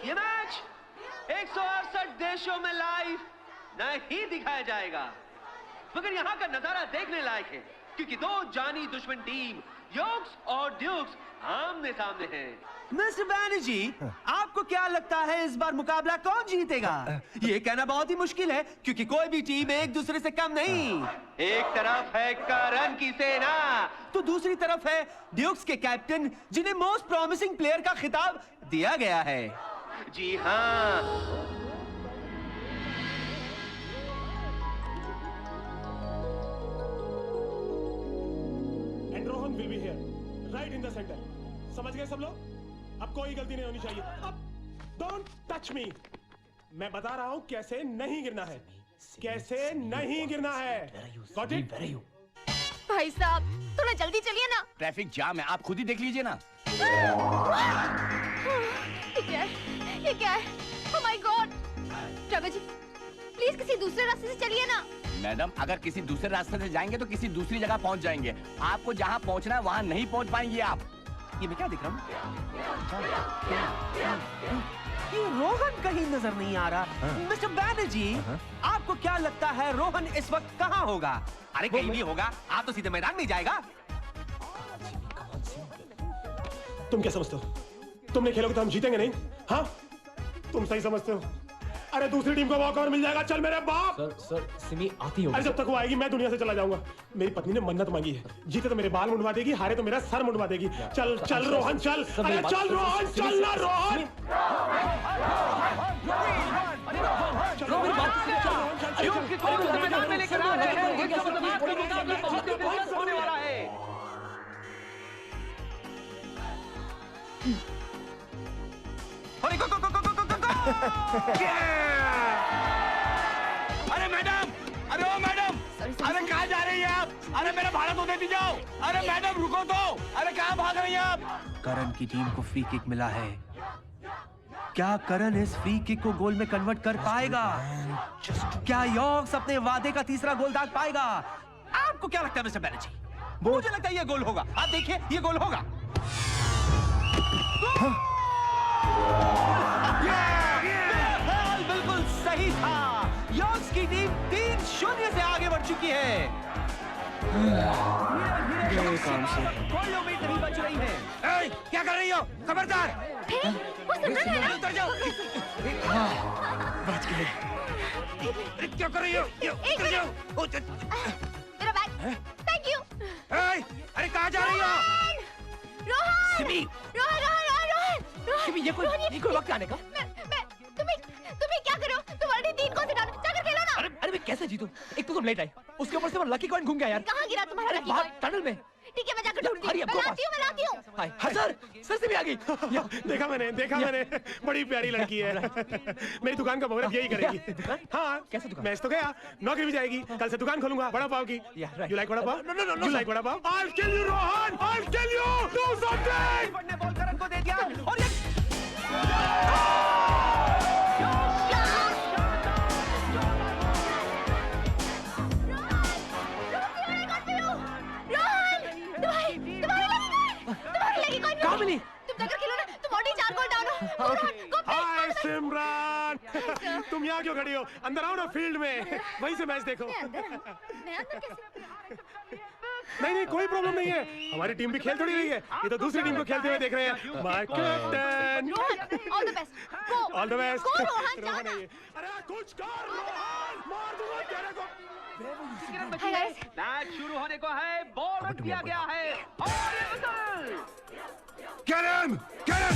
ये मैच 168 देशों में लाइव नहीं दिखाया जाएगा, मगर यहाँ का नजारा देखने लायक है, क्योंकि दो जानी दुश्मन टीम योक्स और ड्यूक्स आमने सामने हैं। मिस्टर बैनर्जी, आपको क्या लगता है इस बार मुकाबला कौन जीतेगा? ये कहना बहुत ही मुश्किल है, क्योंकि कोई भी टीम एक दूसरे से कम नहीं। एक तरफ है करन की सेना, तो दूसरी तरफ है ड्यूक्स के कैप्टन, जिन्हें मोस्ट प्रॉमिसिंग प्लेयर का खिताब दिया गया है। जी हाँ, and Rohan will be here right in the centre. समझ गए सब लोग? अब कोई गलती नहीं होनी चाहिए। अब डोंट टच मी। मैं बता रहा हूं कैसे नहीं गिरना है, कैसे नहीं गिरना है। Got it? भाई साहब थोड़ा जल्दी चलिए ना, ट्रैफिक जाम है, आप खुद ही देख लीजिए ना। ये क्या है? Oh my god! Driver ji please किसी दूसरे रास्ते से चलिए ना। मैडम, अगर किसी दूसरे रास्ते से जाएंगे तो किसी दूसरी जगह पहुंच जाएंगे। आपको जहां पहुंचना है वहां नहीं पहुंच पाएंगे आप। ये मैं क्या देख रहा हूँ? ये रोहन कहीं नजर नहीं आ रहा। मिस्टर बैनर्जी, आपको क्या लगता है रोहन इस वक्त कहाँ होगा? अरे कहीं भी होगा, आप तो सीधे मैदान में जाएगा। तुम क्या समझते हो? तुमने खेलोगे तो हम जीतेंगे नहीं? हाँ, तुम सही समझते हो। अरे दूसरी टीम को वॉकओवर मिल जाएगा। चल मेरे बाप। सर सिमी आती होगी। अरे जब तक वो आएगी मैं दुनिया से चला जाऊंगा। मेरी पत्नी ने मन्नत मांगी है, जीते तो मेरे बाल मुंडवा देगी, हारे तो मेरा सर मुंडवा देगी। चल चल रोहन चल। अरे चल रोहन, चल ना रोहन। मैदान में लेकर आ रहे हैं। होने वाला है। अरे गो गो गो गो गो गो गो! अरे मैडम, अरे ओ मैडम, अरे कहाँ जा रही हैं आप? अरे मेरा भाड़ा तो दे दीजिए। अरे मैडम रुको तो, अरे कहाँ भाग रही हैं आप? करण की टीम को फ्री किक मिला है। क्या करण इस फ्री किक को गोल में कन्वर्ट कर पाएगा? क्या यॉर्क्स अपने वादे का तीसरा गोल दाग पाएगा? आपको क्या लगता है मिस्टर बैनर्जी? मुझे लगता है ये गोल होगा। आप देखिए, ये गोल होगा। बिल्कुल सही था। यॉर्क्स की टीम 3-0 से आगे बढ़ चुकी है। कोई उम्मीद नहीं बच रही है। क्या कर रही हो? खबरदार! वो सिमरन है ना? उतर जाओ। बच गए। अरे क्या कर रही हो? उतर जाओ। मेरा बैग। Thank you. अरे कहाँ जा रही हो? रोहन! सिमी! रोहन! सिमी, ये कोई वक्त आने का? तुम्हें क्या करो? तुम्हारी टीम को सिखाना, जाकर खेलो ना। अरे मैं कैसे जीतूं? एक तो तुम लेट आई, उसके ऊपर से वो लकी कॉइन घूम गया यार। कहाँ गिरा तुम्हारा लकी कॉइन? टनल में। ठीक है, मैं जाकर ढूंढती हूँ। मैं लाती हूँ। हाय सर से भी आ गई। देखा मैंने बड़ी प्यारी लड़की है। मेरी दुकान का मुहूर्त यही करेगी। हाँ, कैसे दुकान? मैं तो गया, नौकरी भी जाएगी। कल से दुकान खोलूंगा वड़ा पाव की। You like vada pav? No, You like vada pav? I'll kill you, Rohan! I'll kill you! Do something! ने बॉल करण को दे दिया और ये कहाँ मिली? तुम जाकर खेलो ना। तुम ऑलरेडी 4 गोल डाउन हो। हाय सिमरन, तुम यहाँ क्यों खड़ी हो? अंदर आओ ना फील्ड में, वहीं से मैच देखो। मैं अंदर कैसे? नहीं कोई प्रॉब्लम नहीं है। हमारी टीम भी खेल थोड़ी रही है, ये तो दूसरी टीम को खेलते हुए देख रहे हैं। My captain, Rohan, all the best. Go, all the best. Go Rohan, जाना। अरे कुछ कर रोहन, मार दूंगा तेरे को। हाय गाइस, मैच शुरू होने को है, बॉल रख दिया गया है और ये विसल। करण! करण!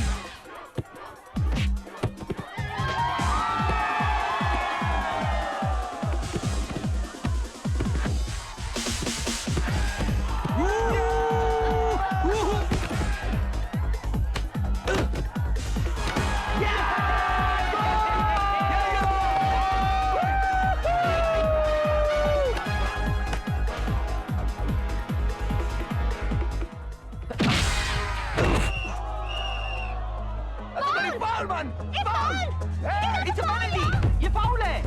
ये फाउल है।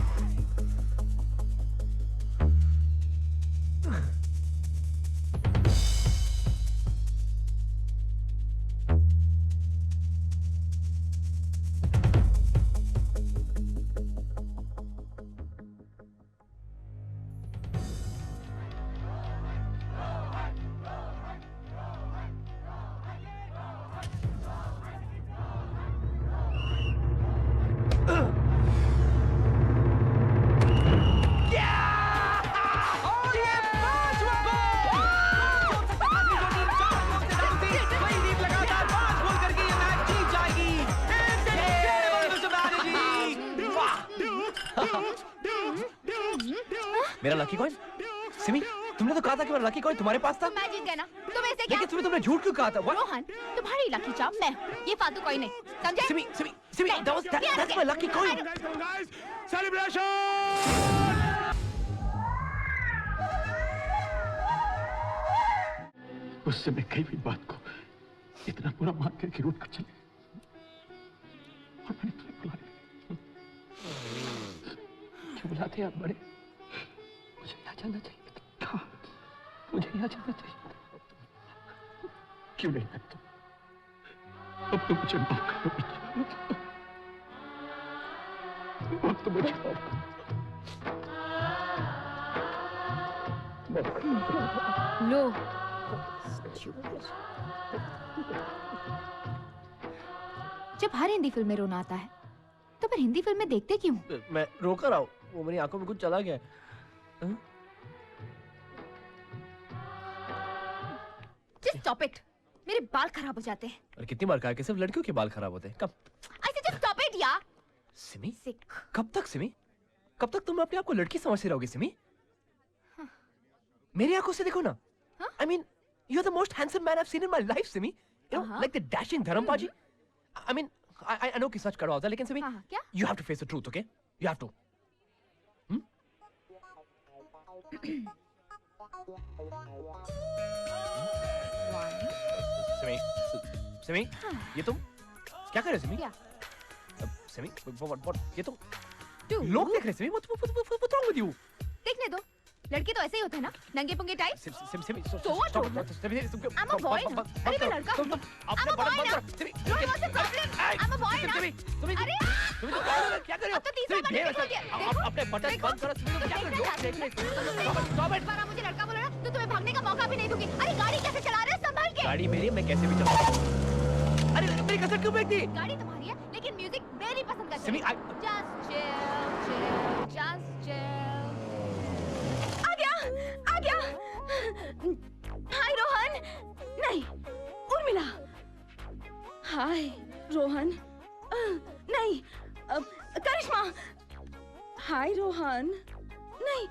मेरा लकी कॉइन? सिमी, तुमने तो कहा था कि मेरा लकी कॉइन तुम्हारे पास था। मैं जीत गया ना। तुम ऐसे क्या? लेकिन तुमने झूठ क्यों कहा था? रोहन, तुम्हारी लकी चार्म मैं हूँ। ये फालतू कोई नहीं, समझे? Simi, that's my lucky coin. Guys, celebration! उससे मैं कई भी बात को इतना बुरा मान करके रूठ कर चले और मैंने तुम्हें बुलाया। क्यों बुलाते आप बड़े? मुझे यहाँ जाना चाहिए था। कहाँ? मुझे यहाँ जाना चाहिए था। क्यों नहीं आए तुम? अब तो मुझे माफ करो। अब तो मुझे माफ करो। लो। जब हर हिंदी फिल्म में रोना आता है तो फिर हिंदी फिल्म में देखते क्यों? मैं रोकर रहा हूँ, वो मेरी आंखों में कुछ चला गया। Just stop it. मेरे बाल खराब हो जाते हैं। और कितनी बार कहा कि सिर्फ लड़कियों के बाल खराब होते हैं? कब? I said just stop it यार। सिमी? Sick. कब तक सिमी? कब तक तुम अपने आप को लड़की समझती रहोगी सिमी? मेरी आंखों से देखो ना। I mean, you're the most handsome man I've seen in my life, Simi. you know, like the dashing Dharampaji. I mean, I know कि सच कड़वा होता है, लेकिन सिमी, क्या? you have to face the truth, okay? You have to. Simi, ये तुम क्या कर रहे हो सिमी? क्या? सिमी, what? ये तुम Two. लोग देख रहे हैं Simi, what's wrong with you? देखने दो, लड़के तो ऐसे ही होते हैं ना, नंगे पुंगे type. Simi, So what? I'm a boy ना। अरे मैं लड़का हूँ। I'm a boy ना। Don't want to problem. I'm a boy ना। अरे क्या कर रहे हो? अब तो तीसरा बार नहीं बोल दिया। देखो, अपने बटन बंद करो, सिमी, क्या कर रहे हो? देख रहे हो? एक बार मुझे लड़का बोला ना, तो तुम्हें भागने का मौका भी नहीं दूंगी। अरे गाड़ी कैसे चला रहे हो, संभाल के। गाड़ी मेरी, मैं कैसे भी चलाऊं? अरे मेरी कसर क्यों फेंक दी? गाड़ी तुम्हारी है, लेकिन म्यूजिक मेरी पसंद करती सिमी, है। Just chill, just chill. आ गया। हाय रोहन। नहीं, उर्मिला। हाय रोहन। नहीं, करिश्मा। हाय रोहन। नहीं,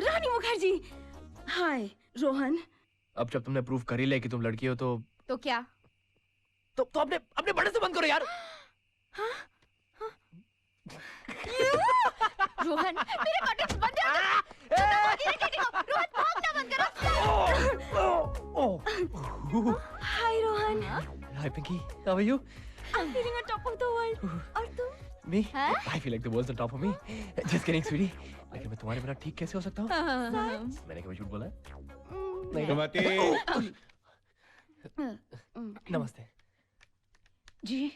रानी मुखर्जी। हाय रोहन। अब जब तुमने प्रूव कर ही लिया कि तुम लड़की हो तो क्या? तो अपने बड़े से बंद करो यार। रोहन, मेरे बटन बंद कर। रोहन, भागना बंद करो। हाय Rohan. Hi Pinky, how are you? I'm feeling on top of the world. और तुम? Me? हाँ? I feel like the world's on top of me. Just kidding, sweetie. लेकिन मैं तुम्हारे बिना ठीक कैसे हो सकता हूँ? मैंने कभी झूठ बोला है? नहीं। सुमति। नमस्ते। जी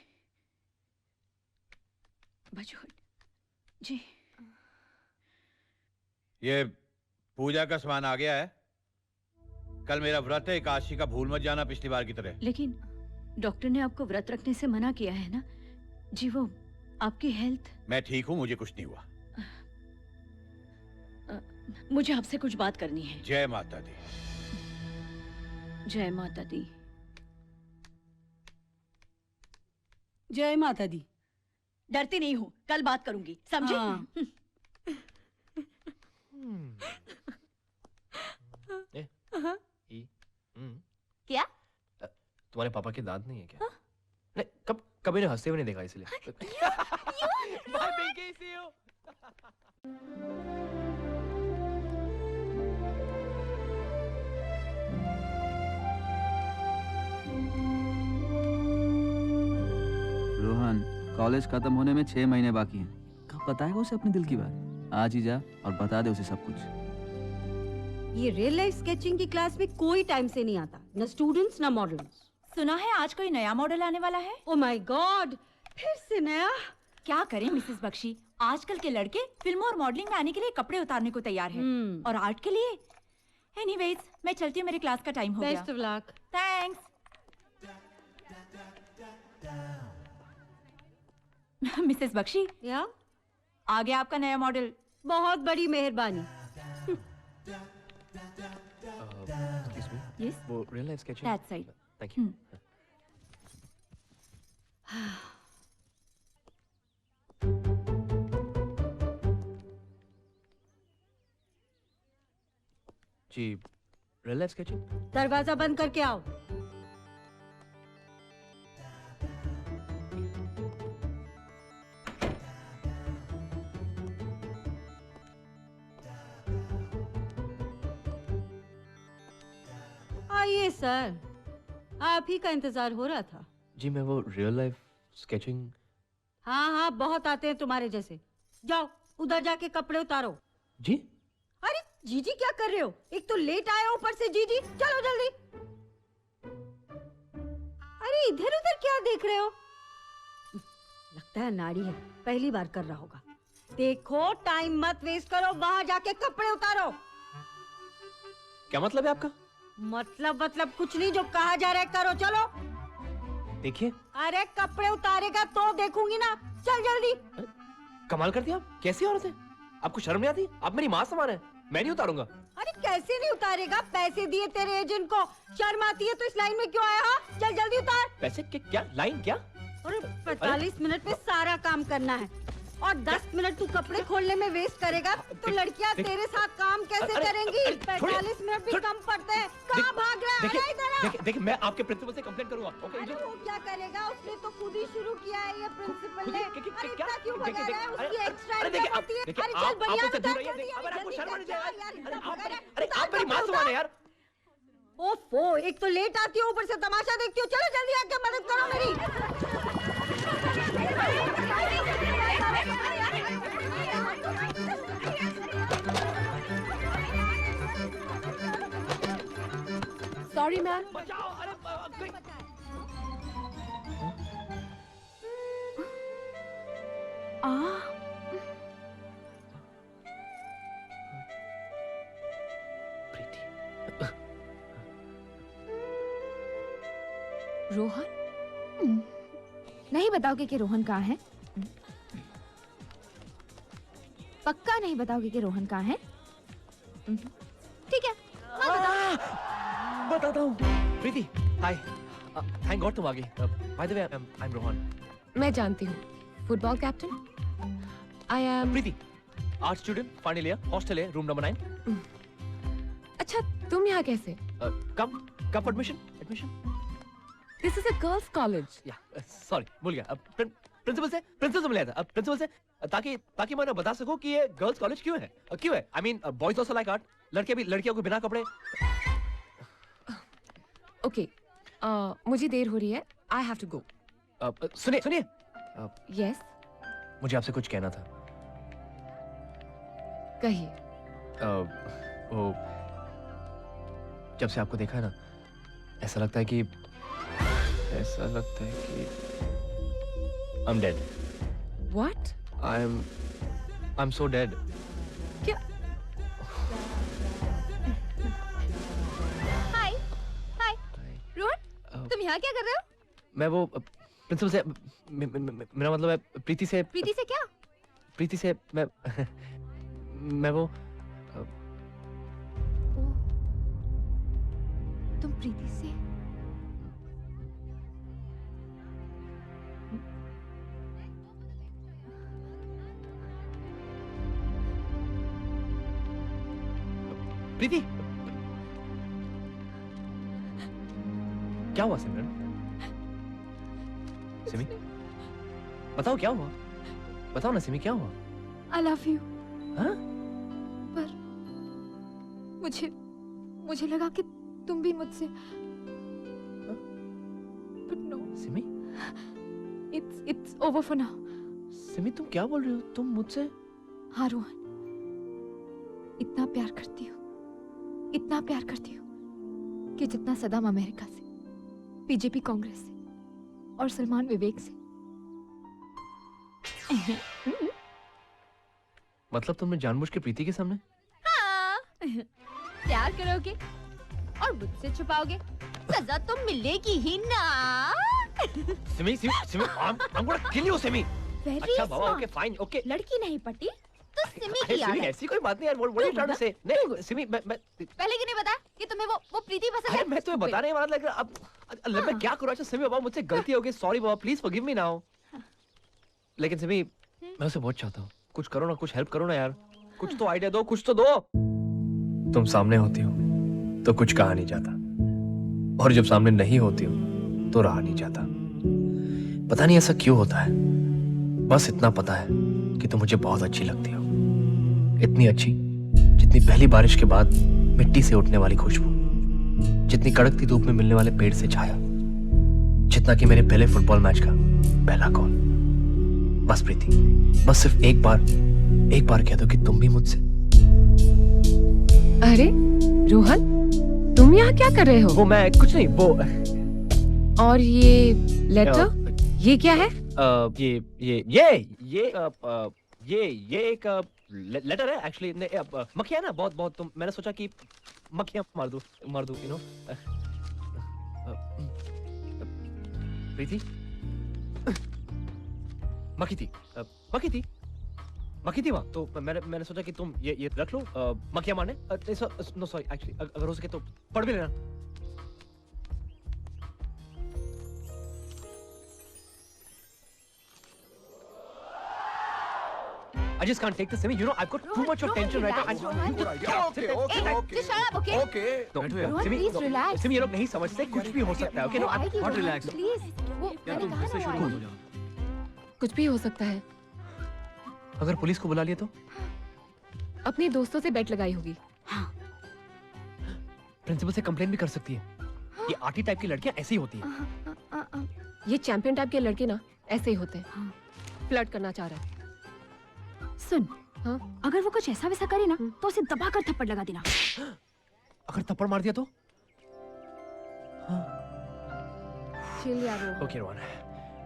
बजून जी। ये पूजा का सामान आ गया है। कल मेरा व्रत है, एकादशी का भूल मत जाना पिछली बार की तरह। लेकिन डॉक्टर ने आपको व्रत रखने से मना किया है ना जी। वो आपकी हेल्थ। मैं ठीक हूँ, मुझे कुछ नहीं हुआ। मुझे आपसे कुछ बात करनी है। जय माता दी। जय माता दी। जय माता दी। डरती नहीं हूँ, कल बात करूंगी, समझे? हाँ। क्या? तुम्हारे पापा के दांत नहीं है क्या? नहीं, कभी ने हंसते हुए नहीं देखा इसलिए। Bye Pinky, see you. Rohan, college खत्म होने में 6 महीने बाकी हैं। कब बताएगा उसे अपने दिल की बात? आज ही जा और बता दे उसे सब कुछ। ये रियल लाइफ स्केचिंग की क्लास में कोई टाइम से नहीं आता, न स्टूडेंट्स न मॉडल्स। सुना है आज कोई नया मॉडल आने वाला है। ओह माय गॉड, फिर से नया? क्या करें मिसेस बख्शी, आजकल के लड़के फिल्मों और मॉडलिंग में आने के लिए कपड़े उतारने को तैयार हैं। और आर्ट के लिए। एनीवेज, मैं चलती हूँ, मेरी क्लास का टाइम हो गया। Best of luck. Thanks. Mrs Bakshi, या आ गया आपका नया मॉडल। बहुत बड़ी मेहरबानी। Excuse me? Yes? वो real life sketching? That side. Thank you. Ji, real life sketching? दरवाजा बंद करके आओ। आइए सर, आप ही का इंतजार हो रहा था। जी मैं वो real life sketching। हाँ हाँ, बहुत आते हैं तुम्हारे जैसे। जाओ उधर जाके कपड़े उतारो। जी? अरे जीजी क्या कर रहे हो? एक तो लेट आए हो, ऊपर से जीजी। चलो जल्दी। अरे इधर उधर क्या देख रहे हो? लगता है नाड़ी है, पहली बार कर रहा होगा। देखो टाइम मत वेस्ट करो, वहां जाके कपड़े उतारो। क्या मतलब है आपका? मतलब कुछ नहीं, जो कहा जा रहा है करो। चलो देखिए। अरे कपड़े उतारेगा तो देखूंगी ना। चल जल्दी। कमाल कर दिया आप। कैसी औरत है? आपको शर्म नहीं आती? आप मेरी माँ समान है, मैं नहीं उतारूंगा। अरे कैसे नहीं उतारेगा? पैसे दिए तेरे एजेंट को, शर्म आती है तो इस लाइन में क्यों आया? हाँ चल जल्दी उतार। पैसे क्या? लाइन क्या? अरे 45 मिनट में सारा काम करना है और 10 मिनट तू कपड़े खोलने में वेस्ट करेगा तो लड़कियां तेरे साथ काम कैसे करेंगी? 45 मिनट भी कम पड़ते हैं। कहाँ भाग रहा है? इधर आ। देखिए मैं आपके प्रिंसिपल से कंप्लेंट करूंगा। ओके अरे वो क्या करेगा? उसने तो खुद ही शुरू किया है ये प्रिंसिपल ने। अरे इतना क्यों भगा रहा है? उसकी एक्स्ट्रा अरे देखिए अरे चल बनियान उतार जल्दी। अरे आपको शर्म नहीं आएगा? अरे आप मेरी बात सुनो यार। ओफो, एक तो लेट आती हो, ऊपर से तमाशा देखती हो। चलो जल्दी आके मदद करो मेरी। Sorry ma'am. बचाओ। अरे रोहन? नहीं बताओगे कि रोहन कहाँ है? पक्का नहीं बताओगे कि रोहन कहाँ है? ठीक है, मैं बताता हूँ। प्रीति, हाय। थैंक गॉड तुम आ गई। By the way, I am Rohan. मैं जानती हूँ। Football captain. I am Preeti, art student, final year, hostel है, रूम नंबर 9। अच्छा, तुम यहाँ कैसे? Come admission. This is a girls college. Yeah sorry, भूल गया। प्रिंसिपल से मिला था। प्रिंसिपल से ताकि मैं बता सकूं कि ये गर्ल्स कॉलेज क्यों है। I mean boys also like art. लड़के भी लड़कियों को बिना कपड़े। ओके, मुझे देर हो रही है। I have to go. सुनिए। यस, मुझे आपसे कुछ कहना था। कहिए। वो जब से आपको देखा है ना, ऐसा लगता है कि I'm dead. What? I'm so dead. क्या? हाय रोहन, तुम यहाँ क्या कर रहे हो? मैं वो प्रिंसिपल से मेरा मतलब है प्रीति से क्या? प्रीति से मैं वो तुम प्रीति से? प्रीति, क्या हुआ सिमरन? सिमी, बताओ क्या हुआ? बताओ ना सिमी, क्या हुआ? I love you. हाँ? पर मुझे लगा कि तुम भी मुझसे। But no. Simi? It's over for now. Simi, तुम क्या बोल रही हो? तुम मुझसे? हाँ रोहन, इतना प्यार करती हूँ कि जितना सदाम अमेरिका से, बीजेपी कांग्रेस से और सलमान विवेक से। मतलब तुमने जानबूझ के प्रीति के सामने? हाँ, प्यार करोगे और मुझसे छुपाओगे, सजा तो मिलेगी ही ना। Simi, I'm gonna kill you, Simi. अच्छा बाबा, ओके फाइन, ओके। लड़की नहीं पटी तो सिमी की सिमी, ऐसी कोई बात नहीं यार। What are you trying to say? नहीं सिमी, मैं पहले क्यों नहीं बताया कि तुम्हें वो प्रीति पसंद है? मैं तुम्हें बता नहीं वाला, लेकिन अब मैं क्या करूँ? अच्छा सिमी बाबा, मुझसे गलती हो गई, sorry Baba, please forgive me now. लेकिन सिमी, मैं उसे बहुत चाहता हूँ। कुछ करो ना, कुछ हेल्प करो ना यार। कुछ तो आइडिया दो, कुछ तो दो। तुम सामने होती हो तो कुछ कहा नहीं जाता, और जब सामने नहीं होती हो तो रहा नहीं जाता। पता नहीं ऐसा क्यों होता है। बस इतना पता है कि तुम मुझे बहुत अच्छी लगती हो। इतनी अच्छी जितनी पहली बारिश के बाद मिट्टी से उठने वाली खुशबू, जितनी कड़कती धूप में मिलने वाले पेड़ से छाया, जितना कि मेरे पहले फुटबॉल मैच का पहला कॉल। बस प्रीति, बस सिर्फ एक बार कह दो कि तुम भी मुझसे। अरे रोहन, तुम यहाँ क्या कर रहे हो? वो मैं कुछ नहीं, वो और ये लेटर, ये क्या है? ये एक लेटर है एक्चुअली। मक्खियाँ ना बहुत, तो मैंने सोचा कि मक्खियाँ मार दूं, यू नो। प्रीति, मक्खी थी वहाँ, तो मैंने सोचा कि तुम ये रख लो मक्खियाँ मारने। नो सॉरी, एक्चुअली अगर हो सके तो पढ़ भी लेना। I just can't take this, Simi. You know, I've got too much of tension right now. Okay. Just shut up, okay? Okay. Simi, please relax. Simi, ये लोग नहीं समझते, कुछ भी हो सकता है, okay? No, I'm not relaxed. Please. वो यार तुम फिर से शुरू मत हो जाओ। कुछ भी हो सकता है। अगर पुलिस को बुला लिया तो? अपने दोस्तों से बेट लगाई होगी। प्रिंसिपल से कंप्लेन भी कर सकती है। ये आर्टी टाइप की लड़कियां ऐसी ही होती हैं। ये चैंपियन टाइप के लड़के ना ऐसे ही होते हैं। फ्लर्ट करना चाह रहा है। सुन, अगर वो कुछ ऐसा वैसा करे ना तो उसे दबाकर थप्पड़ लगा देना। अगर थप्पड़ मार दिया तो? चिल यार। Okay, Rohan,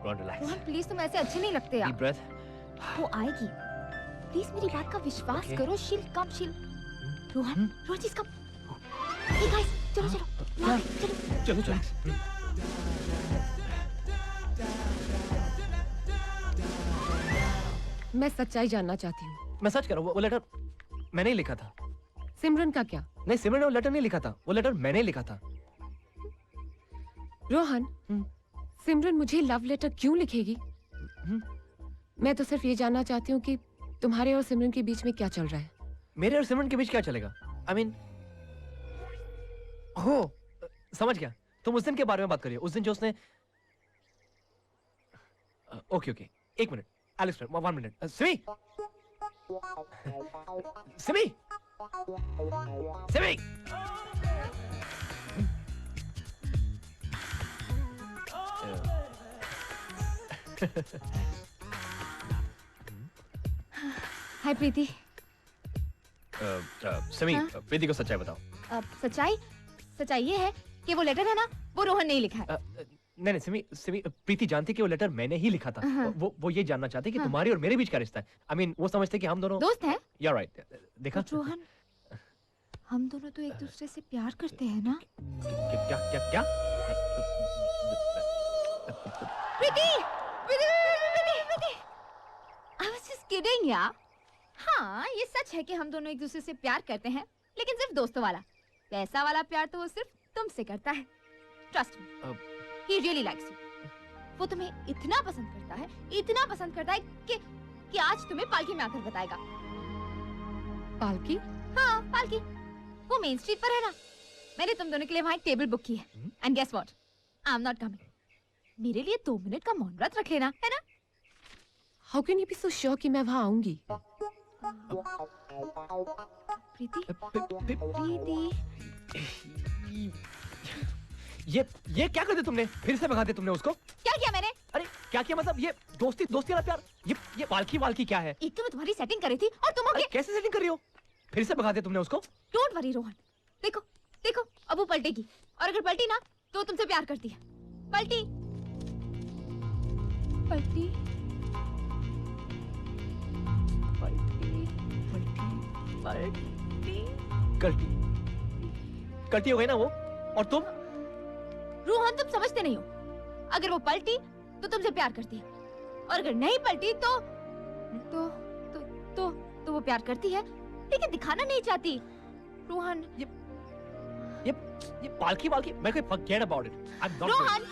relax. Rohan please, तुम ऐसे अच्छे नहीं लगते यार। Deep breath. वो आएगी। प्लीज मेरी बात का विश्वास करो। शील कम शील। रोहन जी इसका। Hey guys, चलो। चलो। मैं सच्चाई जानना चाहती हूँ। मैं सच कह रहा हूँ, वो लेटर मैंने ही लिखा था। सिमरन का क्या? नहीं, सिमरन ने वो लेटर नहीं लिखा था, वो लेटर मैंने ही लिखा था। रोहन, सिमरन मुझे लव लेटर क्यों लिखेगी? मैं तो सिर्फ ये जानना चाहती हूँ कि तुम्हारे और सिमरन के बीच में क्या चल रहा है। मेरे और सिमरन के बीच क्या चलेगा? I mean, समझ गया। तुम उस दिन के बारे में बात करिए, उस दिन जो उसने। ओके, एक minute, I'll explain. 1 minute. Simi! हाय प्रीति। सिमी, प्रीति को सच्चाई बताओ। सच्चाई ये है कि वो लेटर है ना, वो रोहन ने ही लिखा है। नहीं, सिमी, प्रीति जानती कि वो लेटर मैंने ही लिखा था। वो ये जानना चाहती कि तुम्हारी और मेरे बीच क्या रिश्ता है। I mean, वो समझते कि हम दोनों दोस्त हैं। You're right. देखा? रोहन, हम दोनों तो एक दूसरे से प्यार करते हैं ना? क्या? प्रीति! I was just kidding यार। हाँ, ये सच है कि हम दोनों एक दूसरे से प्यार करते हैं, लेकिन सिर्फ दोस्तों वाला। पैसा वाला प्यार तो वो सिर्फ तुमसे करता है। Trust me. He really likes you. वो तुम्हें इतना पसंद करता है कि आज तुम्हें पालकी में आकर बताएगा। पालकी? हाँ, पालकी। वो मेन स्ट्रीट पर है ना। मैंने तुम दोनों के लिए वहाँ एक टेबल बुक की है। And guess what? I'm not coming. मेरे लिए 2 मिनट का मौन व्रत रख लेना, है ना? How can you be so sure कि मैं वहाँ आऊँगी? प्रीति। ये क्या कर दिया तुमने? फिर से भगा दिया तुमने उसको? क्या किया मैंने? अरे क्या किया मतलब? ये दोस्ती वाला प्यार, ये पालकी क्या है? एक तो मैं तुम्हारी सेटिंग कर रही थी और तुम हो कैसे सेटिंग कर रही हो? फिर से भगा दिया तुमने उसको? डोंट वरी रोहन, देखो अब वो पलटेगी, और अगर पलटी ना तो तुमसे प्यार करती है। पलटी कल्टी हो गई ना वो। और तुम? रोहन, तुम समझते नहीं हो। अगर वो पलटी तो तुमसे प्यार करती है, और अगर नहीं पलटी तो वो प्यार करती है लेकिन दिखाना नहीं चाहती। रोहन, ये पालकी मैं कोई forget about it. I'm not Rohan,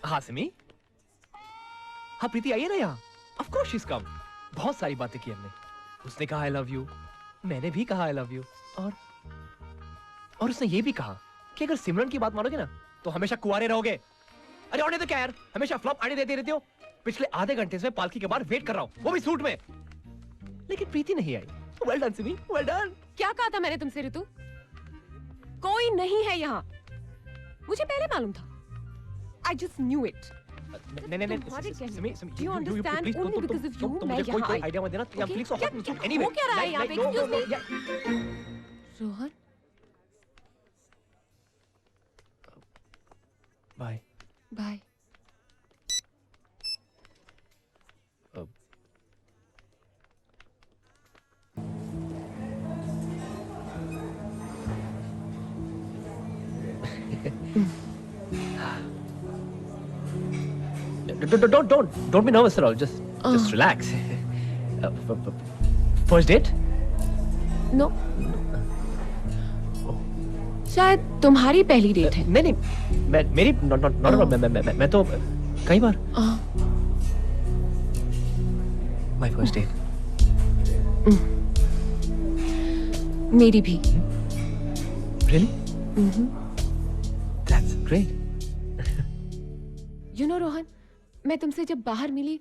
हाँ सिमी, हाँ प्रीति आई है ना यहाँ। Of course she's come. बहुत सारी बातें की हमने। उसने कहा I love you, मैंने भी कहा I love you, और उसने ये भी कहा कि अगर सिमरन की बात मानोगे ना तो हमेशा कुंवारे रहोगे। अरे और नहीं तो क्या यार, हमेशा फ्लॉप आने देती रहती हो। पिछले आधे घंटे से पालकी के बाहर वेट कर रहा हूँ, वो भी सूट में, लेकिन प्रीति नहीं आई। Well done Simi, well done. क्या कहा था मैंने तुमसे ऋतु? कोई नहीं है यहाँ। मुझे पहले मालूम था। I just knew it. नहीं Simi, you understand only because of you मैं यहाँ आई। आइडिया मत देना। I'm feeling so hot and sweet anyway. वो क्या रहा है यहाँ पे? Excuse me. Rohan, bye bye. Don't be nervous at all. Just relax. First date? No. शायद तुम्हारी पहली डेट है। नहीं, मेरी not मैं तो कई बार। My first date. मेरी भी। Really? That's great. You know Rohan, मैं तुमसे जब बाहर मिली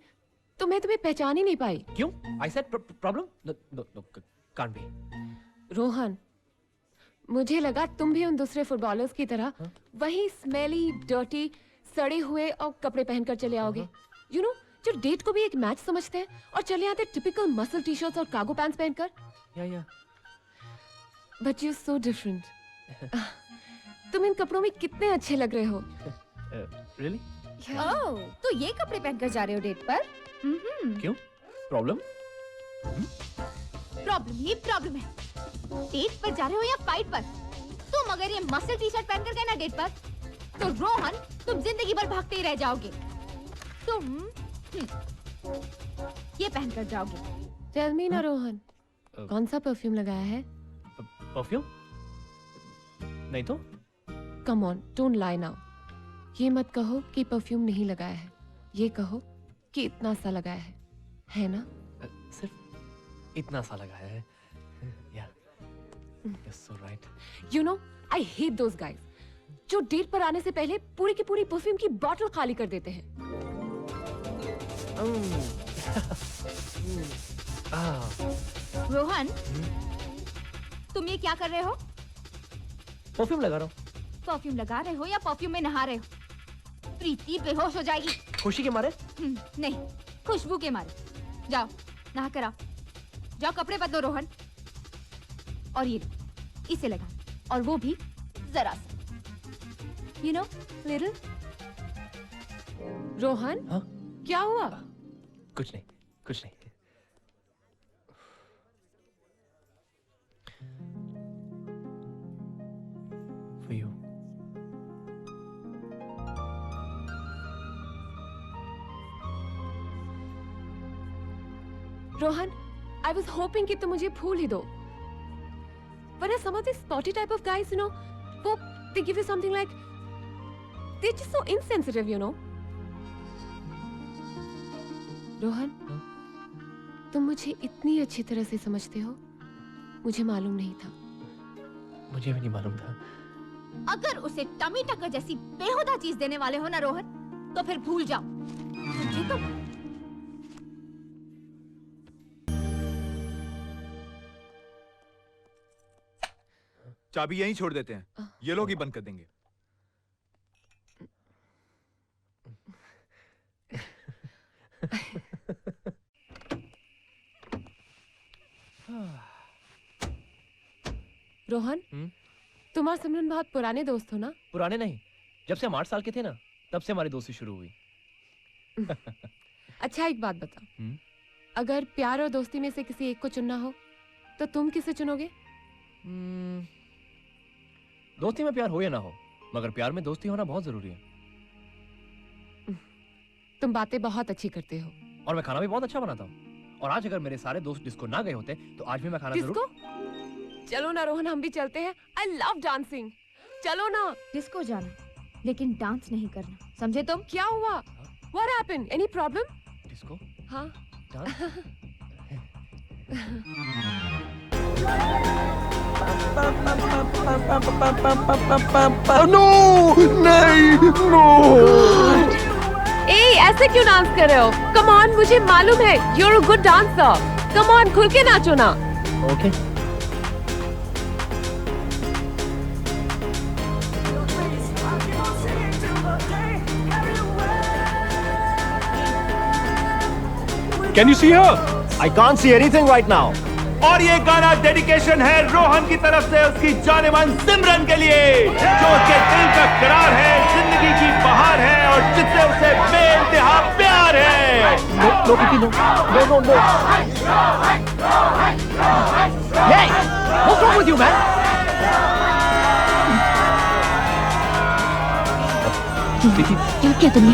तो मैं तुम्हें पहचान ही नहीं पाई। क्यों? I said problem? No, can't be. Rohan, मुझे लगा तुम भी उन दूसरे फुटबॉलर्स की तरह वही स्मेली, डर्टी, सड़े हुए और कपड़े पहनकर चले आओगे। You know, जो डेट को भी एक मैच समझते हैं और चले आते टिपिकल मसल टी-शर्ट्स और कार्गो पैंट्स पहनकर। Yeah. But you're so different. तुम इन कपड़ों में कितने अच्छे लग रहे हो। Really? ओह, तो ये कपड़े पहनकर जा रहे हो डेट पर? क्यों? प्रॉब्लम? प्रॉब्लम ही प्रॉब्लम है। डेट पर जा रहे हो या फाइट पर? तुम अगर ये मसल टी-शर्ट पहनकर गए ना डेट पर, तो रोहन तुम जिंदगी भर भागते ही रह जाओगे। तुम ये पहनकर जाओगे। Tell me ना रोहन, कौन सा परफ्यूम लगाया है? परफ्यूम? नहीं तो? Come on, don't lie now. ये मत कहो कि परफ्यूम नहीं लगाया है। ये कहो कि इतना सा लगाया है ना? सिर्फ इतना सा लगाया है। Yeah. You're so right. You know, I hate those guys. जो डेट पर आने से पहले पूरी की पूरी परफ्यूम की बोतल खाली कर देते हैं। रोहन, तुम ये क्या कर रहे हो? परफ्यूम लगा रहा हूँ। परफ्यूम लगा रहे हो या परफ्यूम में नहा रहे हो? प्रीति बेहोश हो जाएगी। खुशी के मारे? नहीं, खुशबू के मारे। जाओ, नहा कर आओ। जाओ कपड़े बदलो रोहन। और ये इसे लगा, और वो भी जरा सा। You know, little. रोहन, हाँ? क्या हुआ? कुछ नहीं। For you. Rohan, I was hoping कि तुम मुझे भूल ही दो। But some of these spotty type of guys, you know, वो they give you something like, they're just so insensitive, you know. Rohan, तुम मुझे इतनी अच्छी तरह से समझते हो, मुझे मालूम नहीं था। मुझे भी नहीं मालूम था। अगर उसे टमी टक्कर जैसी बेहुदा चीज देने वाले हो ना रोहन, तो फिर भूल जाओ। मुझे तो चाबी यहीं छोड़ देते हैं, ये लोग ही बंद कर देंगे। रोहन, तुम और सिमरन बहुत पुराने दोस्त हो ना? पुराने नहीं, जब से हम 8 साल के थे ना, तब से हमारी दोस्ती शुरू हुई। अच्छा एक बात बता, अगर प्यार और दोस्ती में से किसी एक को चुनना हो, तो तुम किसे चुनोगे? दोस्ती में प्यार हो या ना हो, मगर प्यार में दोस्ती होना बहुत जरूरी है। तुम बातें बहुत अच्छी करते हो। और मैं खाना भी बहुत अच्छा बनाता हूँ। और आज अगर मेरे सारे दोस्त डिस्को ना गए होते, तो आज भी मैं खाना जरूर। चलो ना रोहन, हम भी चलते हैं। I love dancing. चलो ना। डिस्को जाना, लेकिन डांस नहीं करना, समझे तुम? क्या हुआ? What happened? Any problem? Disco? हाँ। डांस? नो, नहीं, नो। ए, ऐसे क्यों डांस कर रहे हो? Come on, मुझे मालूम है, you're a good dancer. Come on, खुल के नाचो ना। Okay. Can you see her? I can't see anything right now. और ये गाना डेडिकेशन है रोहन की तरफ से उसकी जानेमान सिमरन के लिए, जो उसके दिल का करार है, जिंदगी की बहार है और जिससे उसे बेइंतहा प्यार है। No, no. Hey, what's wrong with you, man? क्या किया तुमने?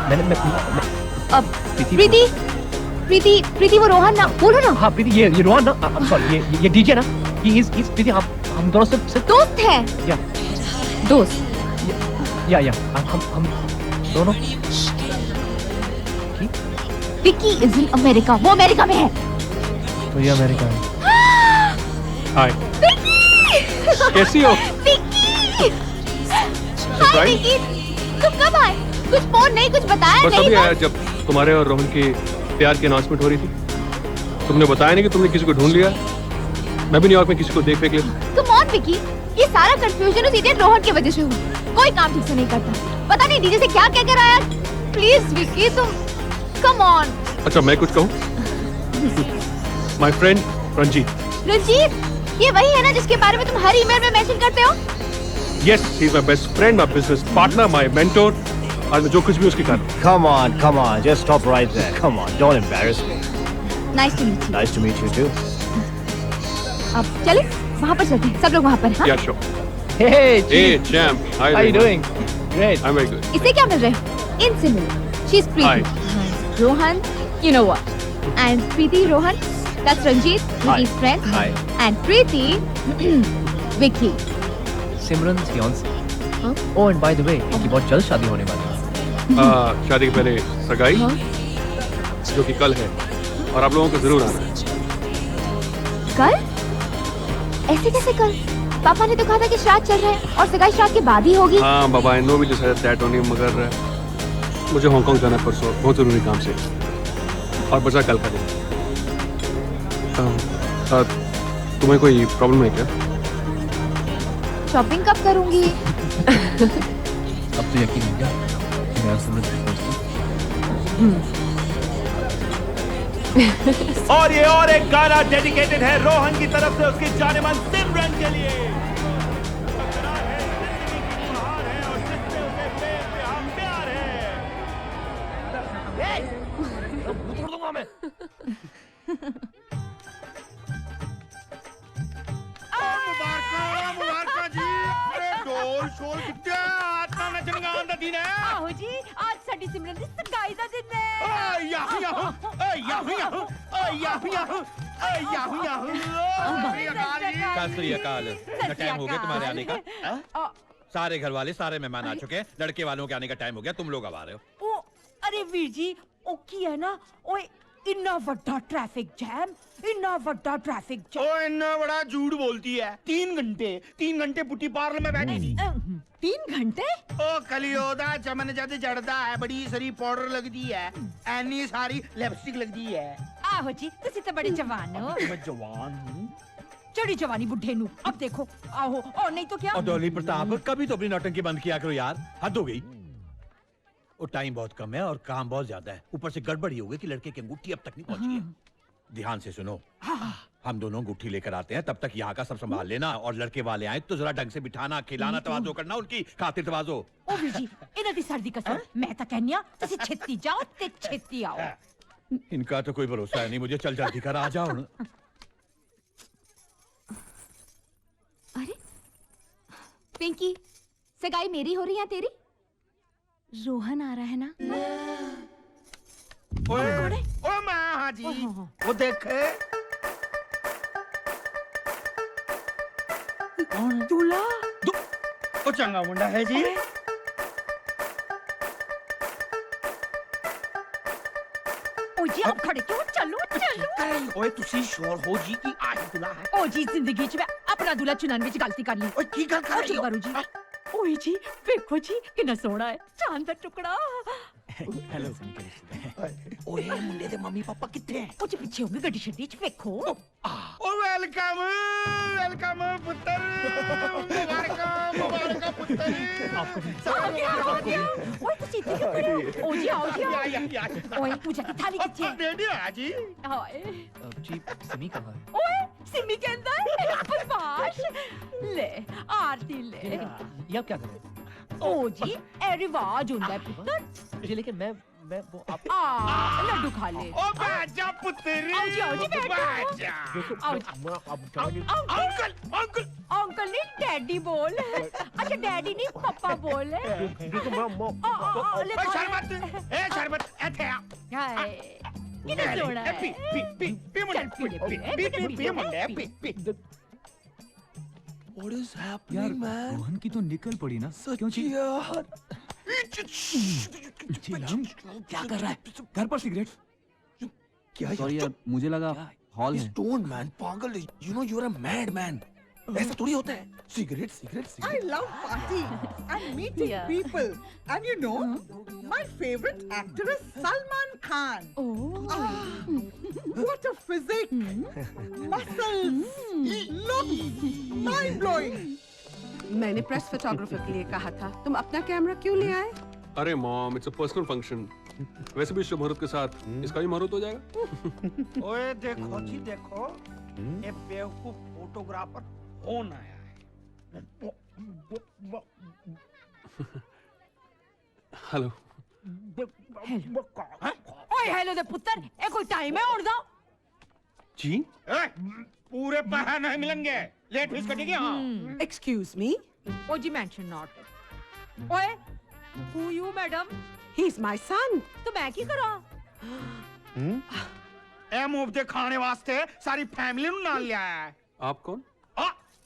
मैंने अब प्रीति प्रीति प्रीति वो रोहन ना, बोलो ना। हाँ प्रीति, ये रोहन ना, I'm sorry, ये डीजे ना, ये प्रीति, हम दोनों सिर्फ दोस्त हैं। या दोस्त या हम दोनों। विकी इज इन अमेरिका, वो अमेरिका में है। तो ये अमेरिका है। हाय कैसी हो? विकी हाय विकी, तुम कब आए? कुछ फोन नहीं, कुछ बताया बस नहीं। अभी आया जब तुम्हारे और रोहन की प्यार की अनाउंसमेंट हो रही थी। तुमने बताया नहीं कि तुमने किसी को ढूंढ लिया। मैं भी न्यूयॉर्क में किसी को देख लेता। कम ऑन विकी, ये सारा कंफ्यूजन उस इडियट रोहन की वजह से हुआ। कोई काम ठीक से नहीं करता, पता नहीं डीजे से क्या कह कर आया। प्लीज विकी तुम, कम ऑन। अच्छा मैं कुछ कहूँ? My friend Ranjit. रंजीत, ये वही है ना जिसके बारे में तुम हर ईमेल में मेंशन करते हो? Yes, he's my best friend, my business partner, my mentor. और जो कुछ भी उसकी कर। Come on, just stop right there. Come on, don't embarrass me. Nice to meet you. Nice to meet you too. अब चले वहाँ पर चलते हैं, सब लोग वहाँ पर। हाँ? Yeah, sure. Hey champ. How are you doing? Great. I'm very good. इससे क्या मिल रहे हो? इनसे मिलो। She's Preeti. Rohan, you know what? And Preeti, Rohan, that's Ranjit, Vicky's friend. Hi. And Preeti, Vicky. Simran fiance. Oh and by the way, इनकी बहुत जल्द शादी होने वाली है। शादी के पहले सगाई, जो कि कल है, और आप लोगों को जरूर आना है। कल? ऐसे कैसे कल? पापा ने तो कहा था कि श्राद्ध चल रहा है और सगाई श्राद्ध के बाद ही होगी। हाँ बाबा, I know we decided that only, मगर मुझे हांगकांग जाना है परसों, बहुत जरूरी काम से, और बचा कल का दिन। तुम्हें कोई प्रॉब्लम है क्या? शॉपिंग कब करूंगी? अब तो यकीन हो गया मैं और सिमरन से दोस्त हैं। और ये और एक गाना डेडिकेटेड है रोहन की तरफ से उसकी जानेमान सिमरन के लिए। ਆਹੋ ਜੀ, ਅੱਜ ਸਾਡੀ ਸਿਮਰਨ ਦੀ ਸਗਾਈ ਦਾ ਦਿਨ ਹੈ। टाइम हो गया तुम्हारे आने का? सारे घर वाले, सारे मेहमान आ चुके हैं, लड़के वालों के आने का टाइम हो गया, तुम लोग अब आ रहे हो। अरे वीर जी, ओ की है ना, ओए इन्ना वड्डा ट्रैफिक जैम, इन्ना वड्डा ट्रैफिक जैम। ओ इन्ना बड़ा झूठ बोलती है। 3 घंटे पुट्टी पार्लर में बैठी थी। 3 घंटे? ओ कलियोदा चमन जद जड़दा है, बड़ी सारी पाउडर लगती है, एनी सारी लिपस्टिक लगती है। आहो जी, तुसी तो बड़े जवान हो। मैं जवान हूँ। चढ़ी जवानी बुढ़े नू, अब देखो आहो, और नहीं तो क्या। और डॉली प्रताप, कभी तो अपनी नौटंकी बंद किया करो यार, हद हो गई। वो टाइम बहुत कम है और काम बहुत ज्यादा है, ऊपर से गड़बड़ी हो गई कि लड़के की अंगूठी अब तक नहीं पहुंची है। ध्यान से सुनो, हम दोनों अंगूठी लेकर आते हैं, तब तक यहाँ का सब संभाल लेना, और लड़के वाले आए तो जरा ढंग से बिठाना, खिलाना, तवाज़ो करना, उनकी खातिर तवाज़ो। ओ वीर जी, इन्हां दी सर्दी कसम, मैं तो कहनी आ तुसी छेती जाओ ते छेती आओ। इनका तो कोई भरोसा है नहीं, मुझे चल जल्दी कर आ जाओ। अरे पिंकी, सगाई मेरी हो रही है तेरी? रोहन आ रहा है ना? ओए माँ, हाँ जी, वो देख दूल्हा। ओ चंगा मुंडा है जी। ओ जी, आप खड़े क्यों? चलो चलो। ओए तुसी श्योर हो जी कि आज दूल्हा है? ओ जी, जिंदगी च मैं अपना दूल्हा चुनाने विच गलती कर ली। ओए की गल कर रही हो? बारू जी, ओए जी देखो जी कितना सोहना है, चांद दा टुकड़ा। हेलो ओए मुंडे दे मम्मी पापा किथे हैं? ओ जी पीछे होंगे गड्डी शड्डी च, देखो। ओ वेलकम वेलकम पुत्र, मुबारक पुत्र। ओए तुसी इत्थे क्यों खड़े हो? ओ जी आओ जी आओ। ओए पूजा की थाली किथे है? रेडी है जी। हाय जी, सिमी कहाँ है? ओए सिमी के अंदर बदमाश, ले आरती ले। ये आप क्या कर रहे हैं? ओ जी ए रिवाज होता है पुत्र। जी लेकिन मैं मैं वो आप लड्डू खा ले। ओ बाजा पुत्री, आओ जी बैठो। बाजा। आओ जी। अंकल अंकल अंकल नहीं डैडी बोल। अच्छा डैडी नहीं पापा बोल। शरबत ए शरबत एथे आ। कितना सोना है? P P P P Munde P Munde P. What is happening, man? Rohan की तो निकल पड़ी ना। क्यों यार? चिलम, क्या कर रहा है? घर पर सिगरेट? क्या? सॉरी यार, मुझे लगा हॉल है। Stoned man, पागल। You know you're a mad man. ऐसा थोड़ी होता है। Cigarette cigarette I cigarette. love party and meeting people. And you know, my favorite actor is Salman Khan. What a physique! Muscles! Looks! Mind-blowing! मैंने press photographer के लिए कहा था, तुम अपना कैमरा क्यों ले आए? अरे mom, it's a personal function. वैसे भी शुभ मुहूर्त के साथ इसका भी मुहूर्त हो जाएगा। ओए देखो जी देखो, ये बेवकूफ फोटोग्राफर कौन आया है? हेलो। ओए हेलो दे पुत्र, ए कोई टाइम है और दो। जी? पूरे पैसे नहीं मिलेंगे, लेट फीस कटेगी। हाँ। Excuse me? ओ जी मेंशन नॉट। ओए who you मैडम? He's my son. तो मैं की करा? ए मुफ्त खाने वास्ते सारी फैमिली नु नाल लिया है। आप कौन?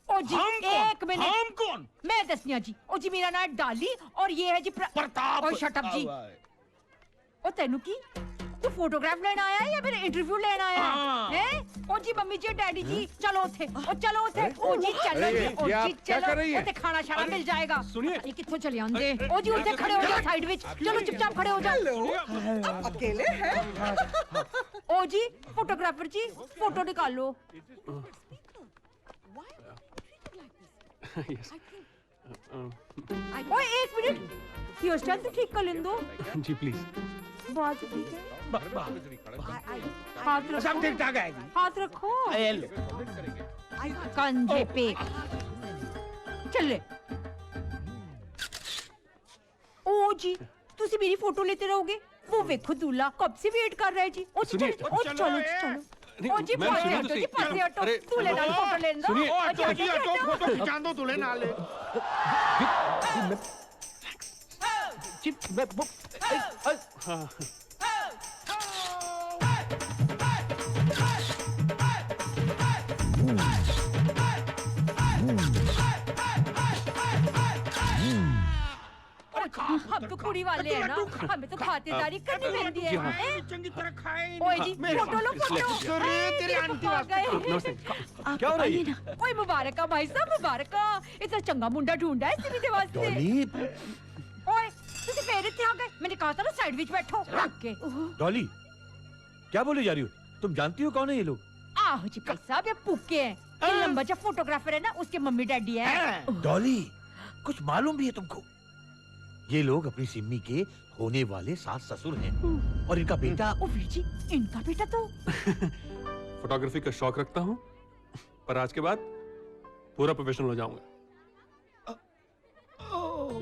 ओ जी एक मिनट। हम कौन? मैं दसनिया जी। ओ जी मेरा नाम डाली और ये है जी प्रताप। ओ शट अप जी। ओ तेनू की तू फोटोग्राफ लेना आया है या फिर इंटरव्यू लेना आया है? हैं? ओ जी मम्मी जी डैडी जी चलो उठे। ओ चलो उठे। ओ जी चलो जी। ओ जी चलो उठे खाना शाना मिल जाएगा। सुनिए ये कित्थों चले आंदे? ओ जी उठे खड़े हो जाओ साइड विच। चलो चुपचाप खड़े हो जाओ। आप अकेले हैं? ओ जी फोटोग्राफर जी फोटो निकालो। Yes. ओए एक मिनट, हेयर स्टाइल तो ठीक कर लें दो। जी प्लीज। बात ठीक है। हाथ रखो। सब ठीक ठाक है जी। हाथ रखो। हेलो। कंधे पे। चले। ओ जी, तुसी मेरी फोटो लेते रहोगे? वो देखो दूल्हा कब से वेट कर रहा है जी। ओ जी चलो, ओ चलो चलो। ओ जी पासे हटो जी, पासे हटो। दूल्हे नाल फोटो लेन दो। सुनिए, फोटो खिंचा दो दूल्हे नाल। जी मैं वो हम तो कुड़ी वाले हैं ना, हमें तो खातिरदारी करनी मिलती है। चंगी तरह खाए। ओए जी फोटो लो फोटो। तेरी आंटी वास्ते। क्या हो रही है? ओए मुबारक भाई साहब मुबारक। इतना चंगा मुंडा ढूंढा है सीधे वास्ते। ओए तुसी फेर इत्थे आ गए। मैंने कहा था ना साइड विच बैठो। के डॉली क्या बोली जा रही हो? तुम जानती हो कौन है ये लोग? आहो जी भाई साहब ये पुक्के हैं। ये लंबा जो फोटोग्राफर है ना उसके मम्मी डैडी है। डॉली कुछ मालूम भी है तुमको? ये लोग अपनी सिम्मी के होने वाले सास ससुर हैं और इनका बेटा। ओ वीर जी इनका बेटा तो फोटोग्राफी का शौक रखता हूँ, पर आज के बाद पूरा प्रोफेशनल हो जाऊंगा।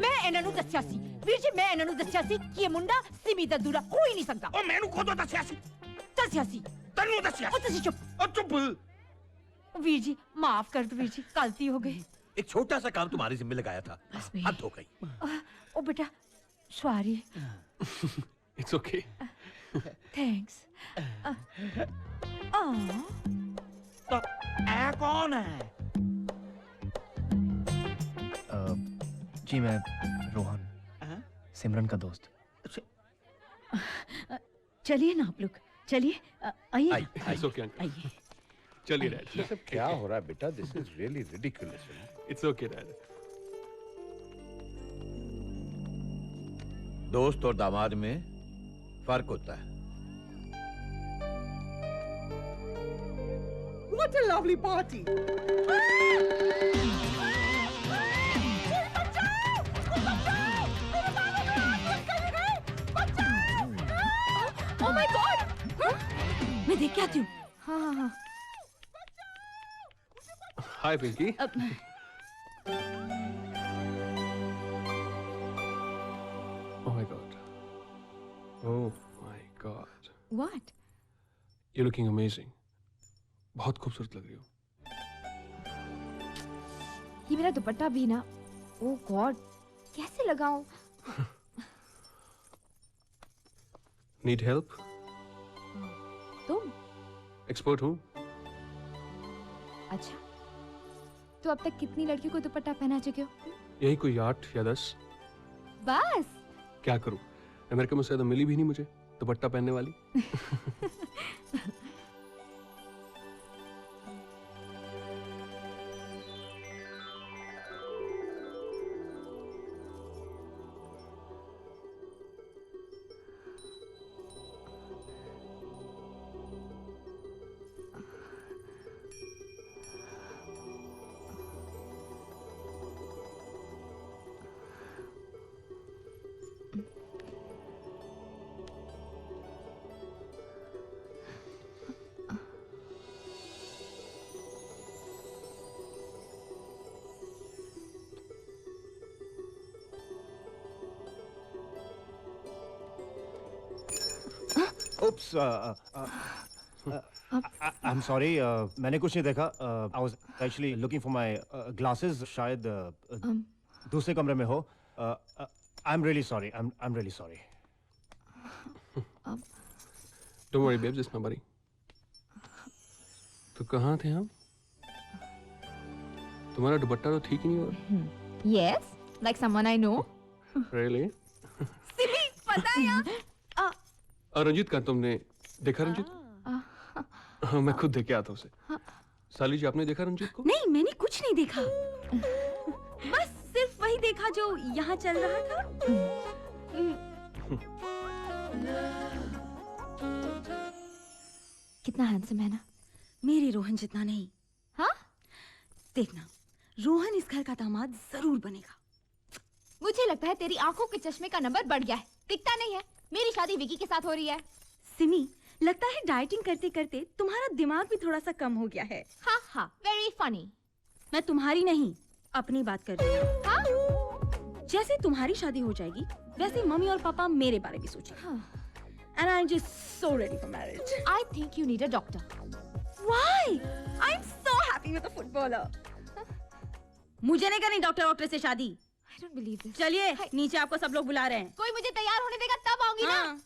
मैं ਇਹਨਾਂ ਨੂੰ ਦੱਸਿਆ ਸੀ ਵੀਰ ਜੀ, ਮੈਂ ਇਹਨਾਂ ਨੂੰ ਦੱਸਿਆ ਸੀ ਕਿ ਇਹ ਮੁੰਡਾ ਸਿਮੀ ਦਾ ਦੂਰਾ ਹੋ ਹੀ ਨਹੀਂ ਸਕਦਾ। ਉਹ ਮੈਨੂੰ ਖੁਦ ਦੱਸਿਆ ਸੀ। ਤੈਨੂੰ ਦੱਸਿਆ। ਉਹ ਤੁਸੀਂ ਚੁੱਪ। ਉਹ ਚੁੱਪ। वीर जी माफ कर दो वीर जी, गलती हो गई। एक छोटा सा काम तुम्हारी जिम्मे लगाया था, हद हो गई। ओ बेटा सॉरी। It's okay. थैंक्स। तो ऐ कौन है? जी मैं रोहन, सिमरन का दोस्त। चलिए ना आप लोग, चलिए आइए। It's okay uncle. आइए। चलिए डैड। ये सब क्या हो रहा है बेटा? This is really ridiculous. It's okay dad. दोस्त और दामाद में फर्क होता है। What a lovely party! Oh my God! मैं देख के आती हूँ। हाँ हाँ हाँ। Hi Pinky. Oh my God. Oh You're looking amazing. बहुत खूबसूरत लग रही हो. ये मेरा दुपट्टा भी ना, ओह गॉड, कैसे लगाऊं? Need help? तुम? Expert हूँ. अच्छा, तो अब तक कितनी लड़कियों को दुपट्टा पहना चुके हो? यही कोई 8 या 10. बस? क्या करूँ? अमेरिका में से ज्यादा मिली भी नहीं मुझे दुपट्टा पहनने वाली. Oops, I'm sorry. मैंने कुछ नहीं देखा. I was actually looking for my glasses. शायद दूसरे कमरे में हो. I'm really sorry. I'm really sorry. Don't worry, babe. Just my buddy. तो कहाँ थे हम? तुम्हारा दुपट्टा तो ठीक ही नहीं हुआ. Yes, like someone I know. Really? Simi, पता है यार. और रंजीत का तुमने देखा रंजीत? हाँ, मैं खुद देख के आता उसे. साली जी, आपने देखा रंजीत को? नहीं, मैंने कुछ नहीं देखा. बस सिर्फ वही देखा जो यहाँ चल रहा था. कितना हैंडसम है ना? मेरे रोहन जितना नहीं. हाँ? देखना, रोहन इस घर का दामाद जरूर बनेगा. मुझे लगता है तेरी आंखों के चश्मे का नंबर बढ़ गया है. दिखता नहीं है. मेरी शादी विकी के साथ हो रही है. सिमी, लगता है डाइटिंग करते करते तुम्हारा दिमाग भी थोड़ा सा कम हो गया है. हाँ हाँ, वेरी फनी. मैं तुम्हारी नहीं, अपनी बात कर रही हूँ. हाँ? जैसे तुम्हारी शादी हो जाएगी, वैसे मम्मी और पापा मेरे बारे में सोचेंगे. हाँ. And I'm just so ready for marriage. I think you need a doctor. Why? I'm so happy with a footballer. मुझे नहीं करनी डॉक्टर से शादी. I don't believe this. चलिए, नीचे आपको सब लोग बुला रहे हैं. कोई मुझे तैयार होने देगा तब आऊंगी हाँ. ना.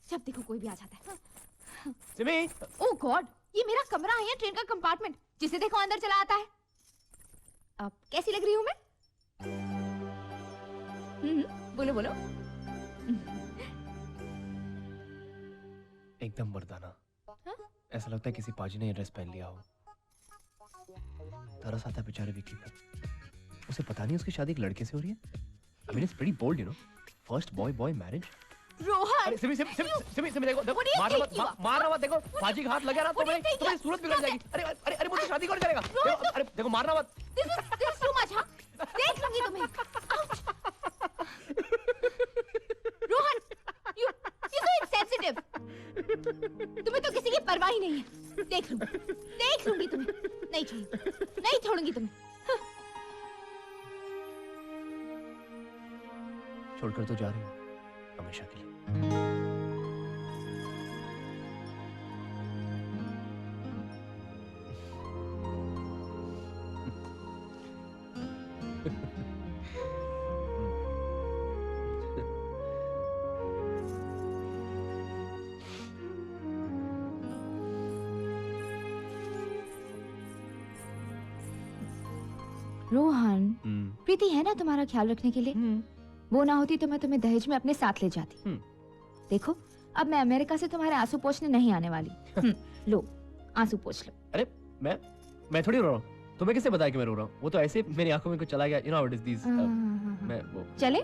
जब देखो कोई भी आ जाता है. सिमी, ओह गॉड, ये मेरा कमरा है या ट्रेन का कंपार्टमेंट? जिसे देखो अंदर चला आता है. अब कैसी लग रही हूँ मैं? बोलो बोलो. एकदम मर्दाना. ऐसा लगता है किसी पाजी ने ये ड्रेस पहन लिया हो. तरस आता है बेचारे विकी पर. उसे पता नहीं उसकी शादी एक लड़के से हो रही है. I mean, it's pretty bold, you know. First boy marriage. Rohan. अरे सिमी देखो मारना मत देखो. पाजी का हाथ लगे ना तो मेरी सूरत बिगड़ जाएगी. अरे मुझे शादी कौन करेगा? अरे देखो मारना मत. This is too much, हाँ? देख लूंगी तुम्हें. Rohan, you're so insensitive. तुम्हें तो किसी की परवाह ही नहीं है. देख लूंगी तुम्हें. नहीं छोड़ूंगी तुम्हें. छोड़कर तो जा रही हूँ हमेशा के लिए. रोहन, प्रीति है ना तुम्हारा ख्याल रखने के लिए? वो ना होती तो मैं तुम्हें दहेज में अपने साथ ले जाती. देखो, अब मैं अमेरिका से तुम्हारे आंसू पोंछने नहीं आने वाली. लो, आंसू पोंछ लो. अरे मैं थोड़ी रो रहा हूँ. तुम्हें किसने बताया कि मैं रो रहा हूँ? वो तो ऐसे मेरी आंखों में कुछ चला गया. You know how it is these. मैं वो. चले?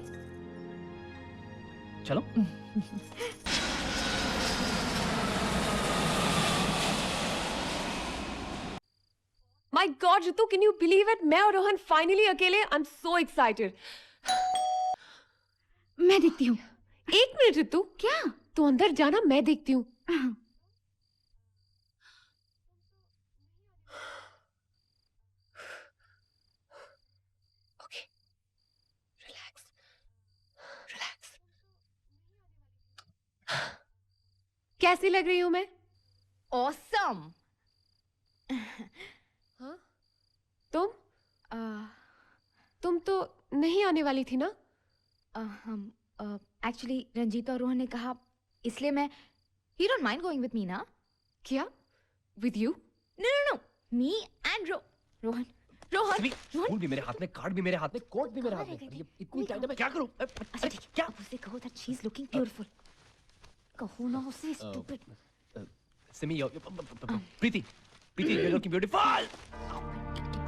चलो. My God, Ritu, can you believe it? मैं और रोहन finally अकेले. I'm so excited. मैं देखती हूँ. एक मिनट रितु. क्या? तू अंदर जाना, मैं देखती हूँ. Okay. Relax. कैसी लग रही हूँ मैं? awesome. हाँ? तुम तो नहीं आने वाली थी ना? हम एक्चुअली रंजीत और रोहन ने कहा, इसलिए मैं You don't mind going with me ना? क्या? With you? No. Me and Rohan. फूल भी मेरे हाथ में, कार्ड भी मेरे हाथ में, कोट भी मेरे हाथ में। ये इतनी टाइट है, मैं क्या करूं? अच्छा ठीक, क्या? उसे कहो that she's looking beautiful. कहो ना उसे, stupid. Simi, Preeti, you're looking beautiful.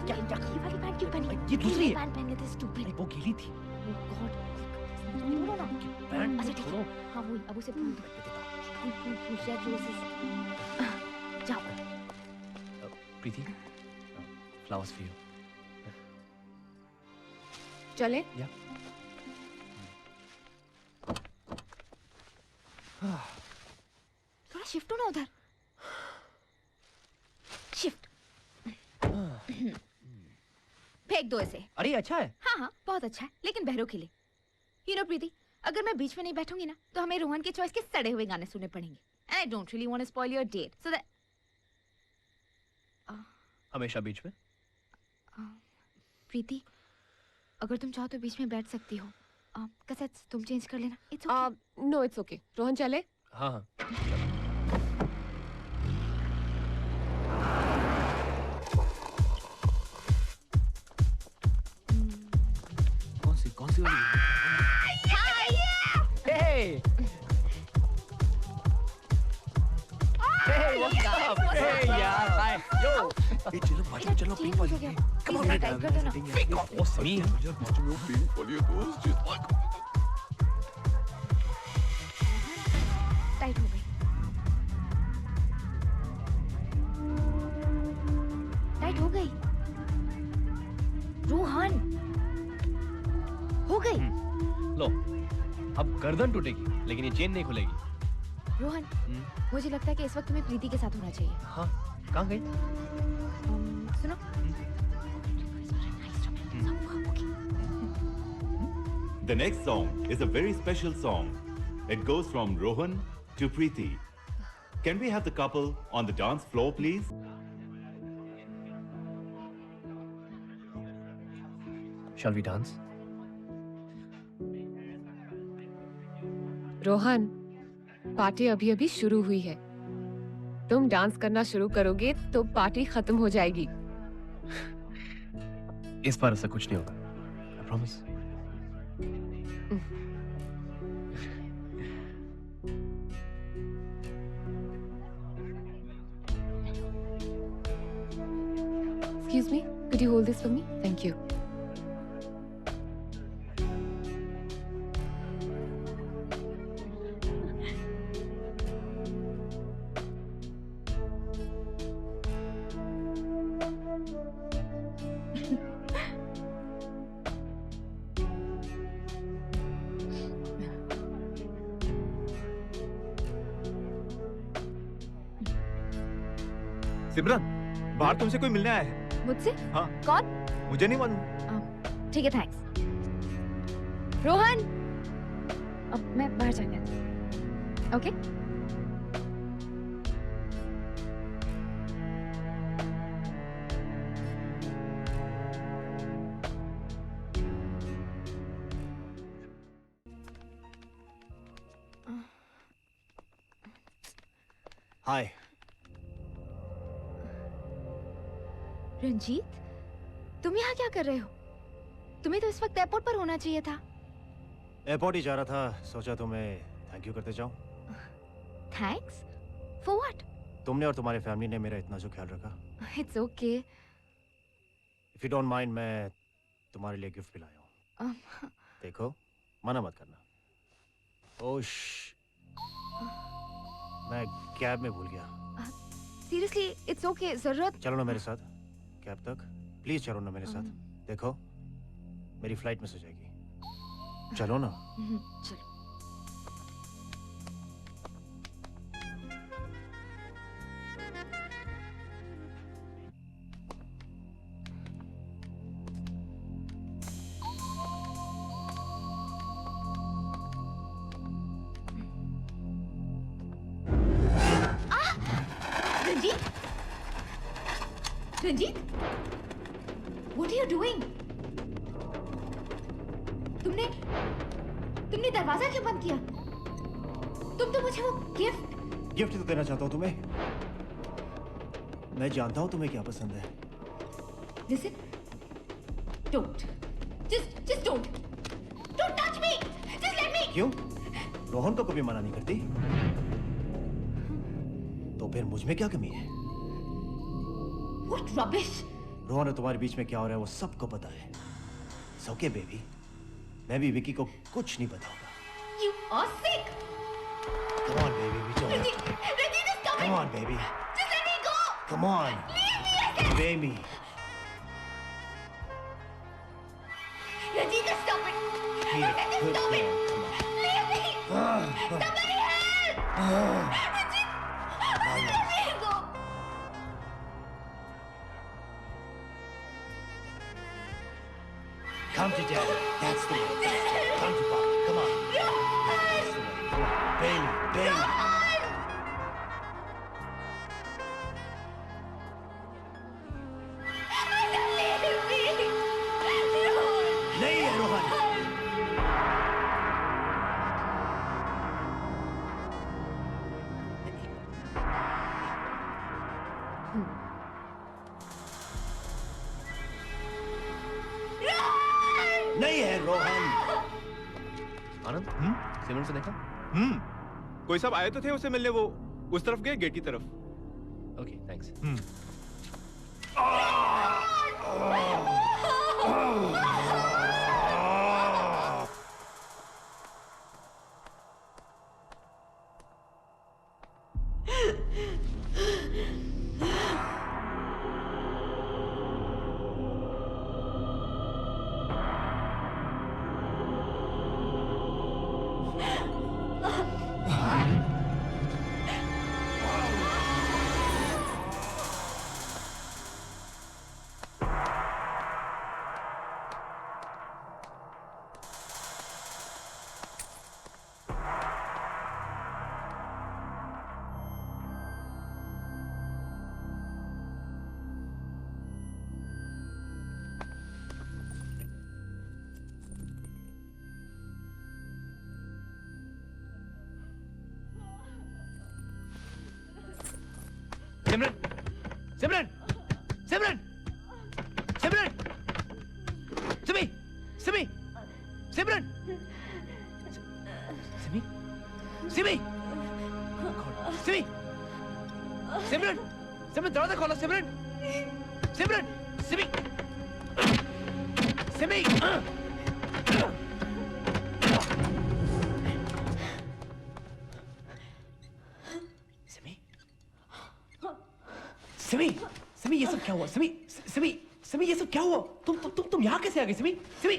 क्या ये वाली पैंट क्यों पहनी? ये दूसरी है। पैंट पहन लेते stupid. वो गीली थी। Oh God. बोलो ना। अच्छा ठीक है। हाँ वही, अब उसे फूल दो। Red roses. जाओ। प्रीति, flowers for you. चले? या। थोड़ा शिफ्ट हो ना उधर। शिफ्ट। फेंक दो इसे। अरे अच्छा है। हाँ बहुत अच्छा है, लेकिन बहरों के लिए। You know प्रीति, अगर मैं बीच में नहीं बैठूंगी ना, तो हमें रोहन के चॉइस के सड़े हुए गाने सुनने पड़ेंगे। And I don't really want to spoil your date, so that हमेशा बीच में? प्रीति, अगर तुम चाहो तो बीच में बैठ सकती हो। कैसेट्स तुम चेंज कर लेना। It's okay. No, it's okay. Rohan चले? हाँ। कौन सी वाली? Hey! Hey, what's up? Hey, यार, bye. Yo. चलो, पिंक वाली है. Come on, टाइप कर दो ना। Pick off, oh, Simi. यार, बाजू में वो पिंक वाली है दोस्त। टाइट हो गई। टाइट हो गई। रोहन, हो गई। लो, अब गर्दन टूटेगी, लेकिन ये चेन नहीं खुलेगी। रोहन, मुझे लगता है कि इस वक्त तुम्हें प्रीति के साथ होना चाहिए। हाँ, कहाँ गई? सुनो। The next song is a very special song. It goes from Rohan to Preeti. Can we have the couple on the dance floor, please? Shall we dance? Rohan, party अभी शुरू हुई है। तुम डांस करना शुरू करोगे तो पार्टी खत्म हो जाएगी। इस बार ऐसा कुछ नहीं होगा। I promise. Excuse me, could you hold this for me? Thank you. सिमरन, बाहर तुमसे कोई मिलने आया है। मुझसे? हाँ। कौन? मुझे नहीं मालूम। ठीक है, थैंक्स। रोहन, अब मैं बाहर जाने आती हूँ। ओके? हाय। रंजीत, तुम यहाँ क्या कर रहे हो? तुम्हें तो इस वक्त एयरपोर्ट पर होना चाहिए था। एयरपोर्ट ही जा रहा था, सोचा तुम्हें थैंक यू करते जाऊं। थैंक्स? For what? तुमने और तुम्हारी फैमिली ने मेरा इतना जो ख्याल रखा। It's okay. If you don't mind, मैं तुम्हारे लिए गिफ्ट भी लाया हूँ। देखो, मना मत करना। ओश, मैं कैब में भूल गया। Seriously, it's okay. जरूरत? चलो ना मेरे साथ कैब तक, प्लीज चलो ना मेरे साथ। देखो, मेरी फ्लाइट मिस हो जाएगी। चलो ना। चलो। Ranjit, what are you doing? तुमने दरवाजा क्यों बंद किया? तुम तो मुझे वो गिफ्ट तो देना चाहता हूँ तुम्हें। मैं जानता हूँ तुम्हें क्या पसंद है। Listen, don't, just don't touch me, just let me. क्यों? रोहन को कभी मना नहीं करती? तो फिर मुझ में क्या कमी है? What rubbish! रोहन और तुम्हारे बीच में क्या हो रहा है वो सबको पता है। It's okay, baby. मैं भी विकी को कुछ नहीं बताऊंगा। You are sick. Come on, baby. We don't have to. Rajit, just stop it. Come on, baby. Just let me go. Come on. Leave me, I said. Obey me. Rajit, just stop it. Here, I said just good stop it. girl. Leave me. Somebody help. Rajit, let me go. Come to daddy. That's the way. Come to papa. Come on. That's the way. Come on. Baby, baby. नहीं है रोहन। नहीं है रोहन। आनंद, सिमरन से देखा? कोई सब आए तो थे उसे मिलने, वो उस तरफ गए, गेट की तरफ। Okay, thanks. सिमरन, सिमरन, सिमरन, सिमरन, सिमी, सिमी, सिमरन, सिमी, सिमी, सिमी, सिमरन, सिमरन दरवाजा खोलो सिमरन, सिमरन, सिमी, सिमी, सिमी, सिमी ये सब क्या हुआ? सिमी, सिमी, सिमी ये सब क्या हुआ? तुम यहाँ कैसे आ गई Simi? Simi,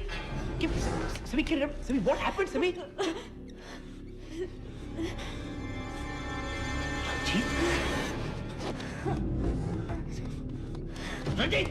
Simi Simi what happened Simi? Ranjit,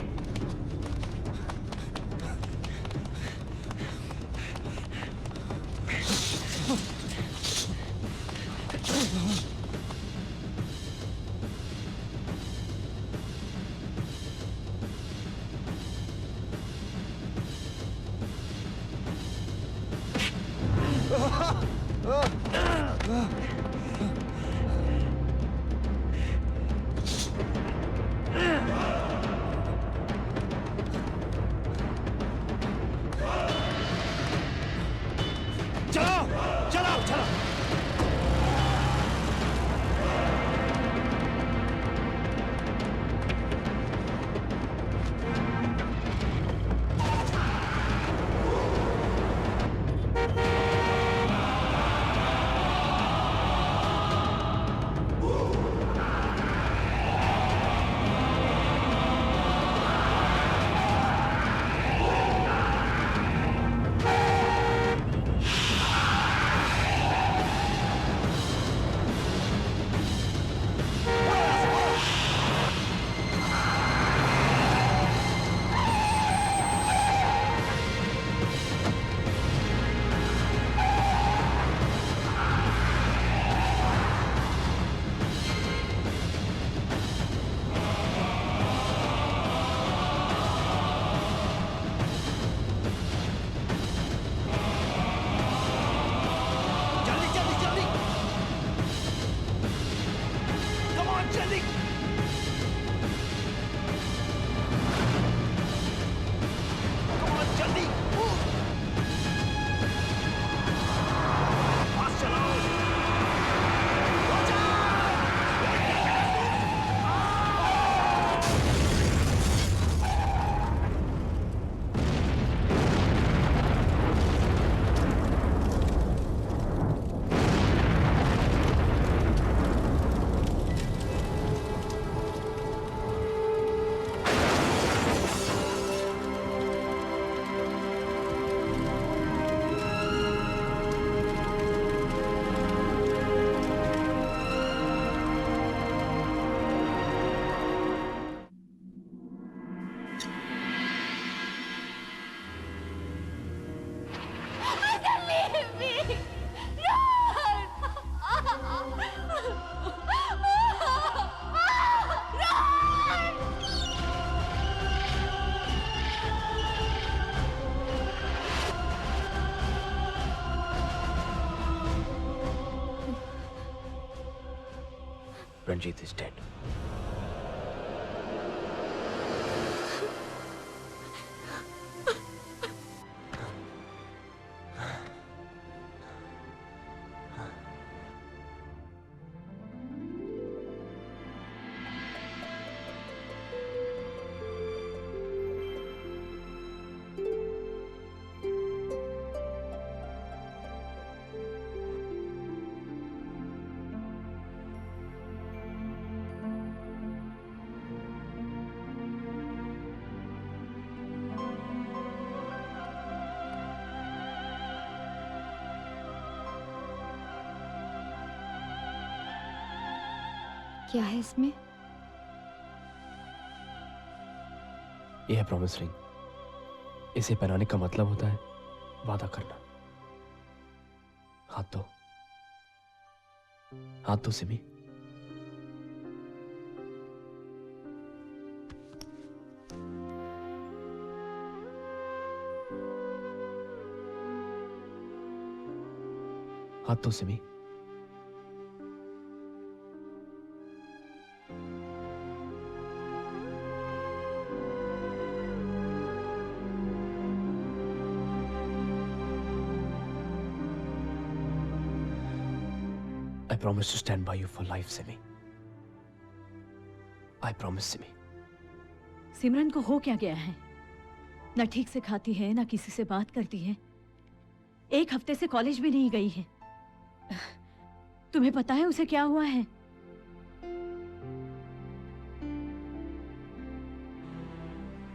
Ranjit is dead. क्या है इसमें? यह है प्रॉमिस रिंग। इसे पहनाने का मतलब होता है वादा करना। हाथ दो, हाथ दो सिमी। हाथ दो Simi. I promise to stand by you for life, Simi. I promise, Simi. सिमरन को हो क्या गया है? ना ठीक से खाती है, ना किसी से बात करती है। एक हफ्ते से कॉलेज भी नहीं गई है। तुम्हें पता है उसे क्या हुआ है?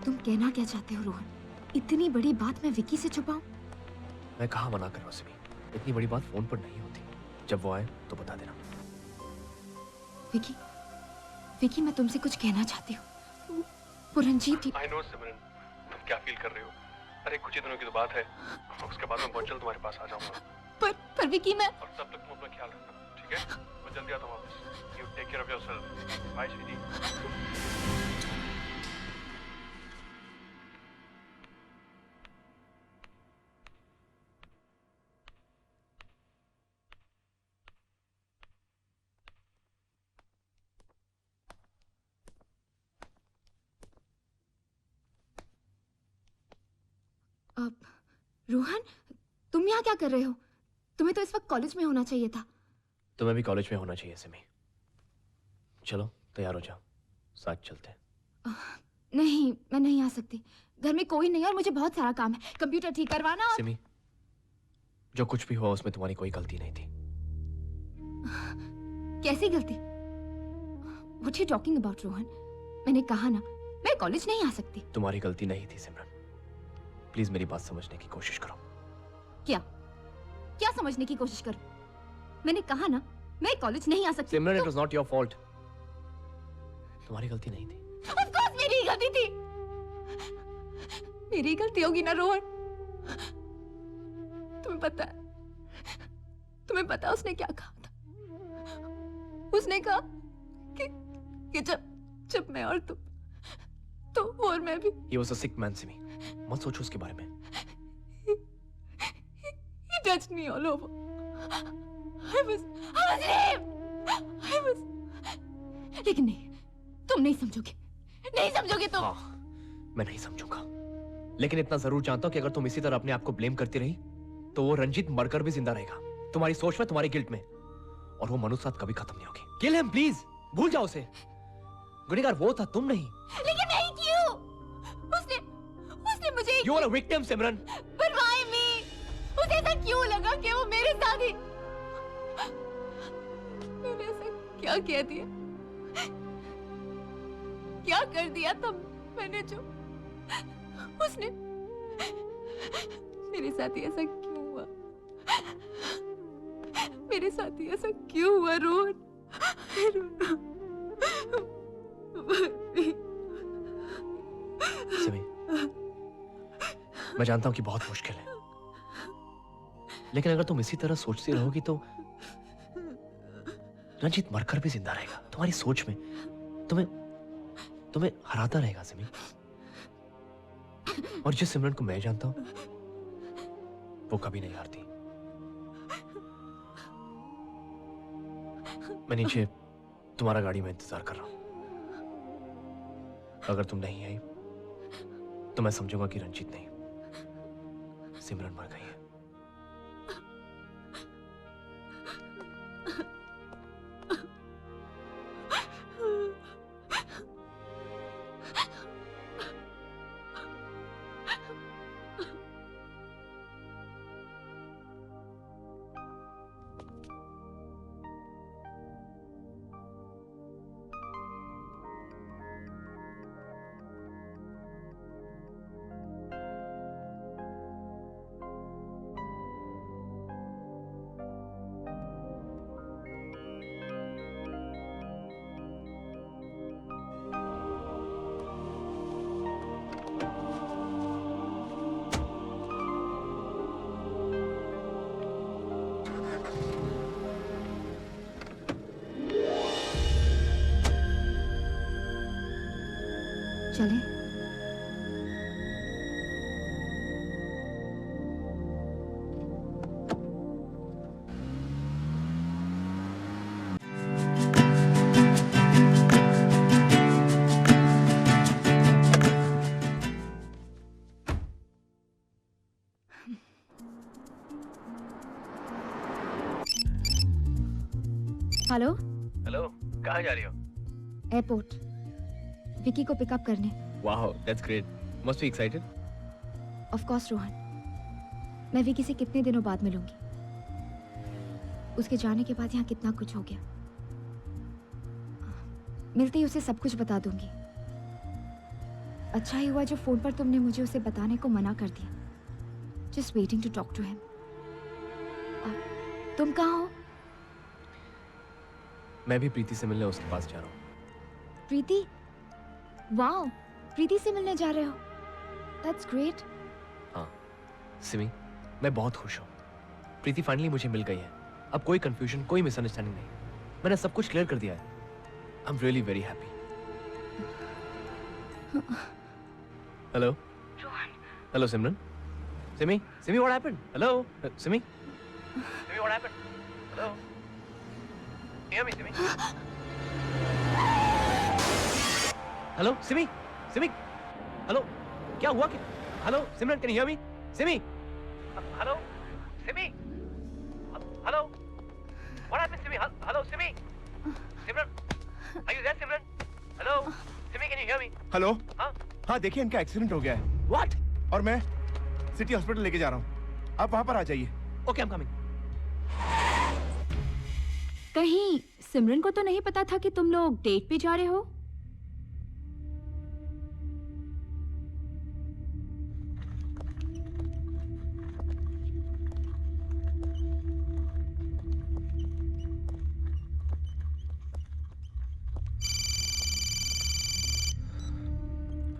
तुम कहना क्या चाहते हो रोहन? इतनी बड़ी बात मैं विकी से छुपाऊं? मैं कहाँ मना कर रहा हूँ सिमी। इतनी बड़ी बात फोन पर नहीं होती। जब वो आए तो बता देना। विकी, विकी मैं तुमसे कुछ कहना चाहती हूँ। वो रंजीत ही। I know सिमरन, तुम क्या फील कर रहे हो? अरे कुछ ही दिनों की तो बात है। उसके बाद मैं बहुत जल्द तुम्हारे पास आ जाऊंगा। पर विकी मैं। और तब तक तुम अपना ख्याल रखना, ठीक है? मैं जल्दी आता हूँ वापस। You take care of yourself. Bye, sweetie. Rohan, तुम यहाँ क्या कर रहे हो? तुम्हें तो इस वक्त कॉलेज में होना चाहिए था। तुम्हें भी कॉलेज में होना चाहिए सिमी। चलो तैयार हो जाओ, साथ चलते हैं। नहीं, मैं नहीं आ सकती। घर में कोई नहीं और मुझे बहुत सारा काम है। कंप्यूटर ठीक करवाना और... सिमी, जो कुछ भी हुआ उसमें तुम्हारी कोई गलती नहीं थी। कैसी गलती? What are you talking about, Rohan? मैंने कहा ना, मैं कॉलेज नहीं आ सकती। तुम्हारी गलती नहीं थी सिमरन। प्लीज मेरी बात समझने की कोशिश करो। क्या समझने की कोशिश करो? मैंने कहा ना, मैं कॉलेज नहीं आ सकती। सिमरन, it was not your fault. तुम्हारी गलती नहीं थी। Of course मेरी गलती थी। मेरी गलती होगी ना रोहन? तुम्हें पता है उसने क्या कहा था? उसने कहा कि जब मैं और तुम तो और मैं भी। He was a sick man, Simi. मत सोचो उसके बारे में। He touched me all over. I was raped. लेकिन नहीं, तुम नहीं समझोगे तुम। हाँ, मैं नहीं समझूंगा। लेकिन इतना जरूर जानता हूँ कि अगर तुम इसी तरह अपने आप को ब्लेम करती रही तो वो रंजीत मरकर भी जिंदा रहेगा, तुम्हारी सोच में, तुम्हारी गिल्ट में, और वो मनुष्य साथ कभी खत्म नहीं होगी। किल हिम प्लीज, भूल जाओ उसे। गुनहगार वो था, तुम नहीं। लेकिन नहीं, क्यों? उसने मुझे। You are a victim, Simran. But why me? उसे ऐसा क्यों लगा कि वो मेरे साथ ही? मैंने ऐसा क्या कह दिया? क्या कर दिया था मैंने जो उसने मेरे साथ ही ऐसा क्यों हुआ? मेरे साथ ही ऐसा क्यों हुआ रोहन? सिमी, मैं जानता हूं कि बहुत मुश्किल है, लेकिन अगर तुम इसी तरह सोचती रहोगी तो रंजीत मरकर भी जिंदा रहेगा, तुम्हारी सोच में, तुम्हें हराता रहेगा सिमी। और जिस सिमरन को मैं जानता हूं वो कभी नहीं हारती। मैं नीचे तुम्हारा गाड़ी में इंतजार कर रहा हूं। अगर तुम नहीं आई तो मैं समझूंगा कि रंजीत नहीं, सिमरन मर गई है। चले? हेलो हेलो, कहाँ जा रही हो? एयरपोर्ट, विकी को पिकअप करने। Wow, that's great. Must be excited. Of course Rohan, मैं विकी से कितने दिनों बाद मिलूंगी। उसके जाने के बाद यहाँ कितना कुछ हो गया। मिलते ही उसे सब कुछ बता दूंगी। अच्छा ही हुआ जो फोन पर तुमने मुझे उसे बताने को मना कर दिया। Just waiting to talk to him. तुम कहाँ हो? मैं भी प्रीति से मिलने उसके पास जा रहा हूँ। प्रीति? वाओ, प्रीति से मिलने जा रहे हो? That's great. हाँ, सिमी, मैं बहुत खुश हूँ। प्रीति फाइनली मुझे मिल गई है। अब कोई कंफ्यूजन, कोई मिसअंडरस्टैंडिंग नहीं। मैंने सब कुछ क्लियर कर दिया है। I'm really very happy. Hello. Hello, Simran. Simi, what happened? Hello, Simi. Simi, what happened? Hello. Hear me, Simi. Hello, Simi. Hello. क्या हुआ? Hello, Simran, can you hear me? Simi. Hello, Simi. Hello. What happened, Simi? Hello, Simi. Simran, are you there, Simran? Hello, Simi, can you hear me? Hello. हाँ? हाँ, देखिए इनका accident हो गया है। What? और मैं सिटी हॉस्पिटल लेके जा रहा हूँ। आप वहाँ पर आ जाइए। Okay, I'm coming. कहीं सिमरन को तो नहीं पता था कि तुम लोग डेट पे जा रहे हो?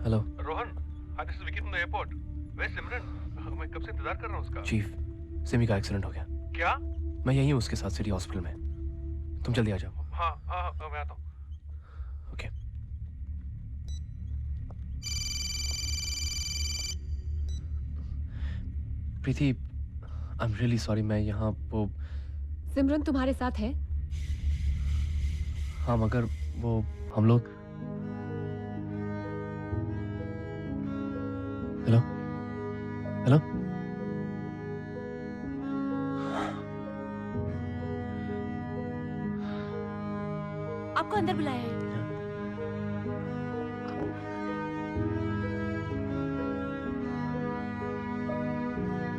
हेलो रोहन, हाँ this is Vicky from the airport. Where Simran? मैं कब से इंतजार कर रहा हूँ उसका। चीफ, सिमी का एक्सीडेंट हो गया। क्या? मैं यहीं हूँ उसके साथ सिटी हॉस्पिटल में। तुम जल्दी आ जाओ। हाँ, मैं आता हूँ। Okay. Preeti, I am really sorry. मैं यहाँ वो सिमरन तुम्हारे साथ है? हाँ, मगर वो हम लोग। हेलो हेलो, आपको अंदर बुलाया है।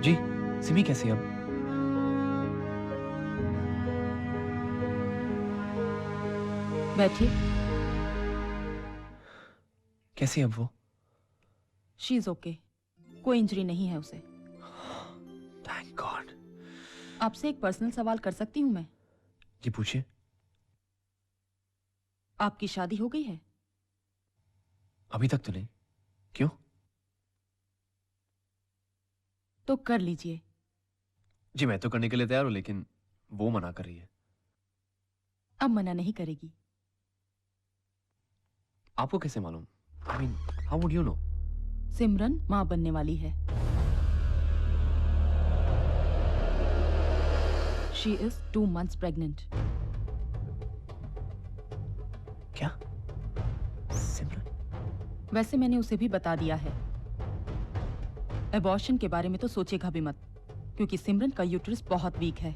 जी, सिमी कैसी है अब? बैठिए। कैसी है अब वो? शी इज ओके, कोई इंजरी नहीं है उसे। Thank God. आपसे एक पर्सनल सवाल कर सकती हूँ मैं? जी पूछिए। आपकी शादी हो गई है? अभी तक तो नहीं। क्यों? तो कर लीजिए। जी मैं तो करने के लिए तैयार हूं, लेकिन वो मना कर रही है। अब मना नहीं करेगी। आपको कैसे मालूम? I mean, how would you know? सिमरन मां बनने वाली है। She is 2 months pregnant. क्या? सिमरन? वैसे मैंने उसे भी बता दिया है। एबॉर्शन के बारे में तो सोचेगा भी मत, क्योंकि सिमरन का यूट्रस बहुत वीक है।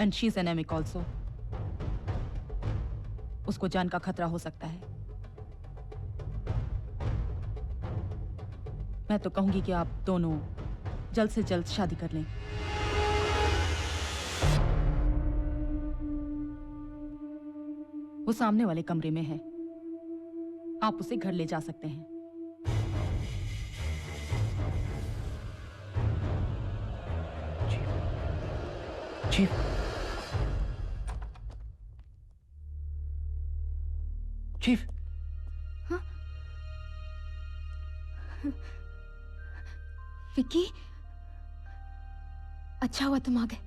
And she is anaemic also. उसको जान का खतरा हो सकता है। मैं तो कहूंगी कि आप दोनों जल्द से जल्द शादी कर लें। वो सामने वाले कमरे में है, आप उसे घर ले जा सकते हैं। चीफ, चीफ, विक्की, अच्छा हुआ तुम आ गए।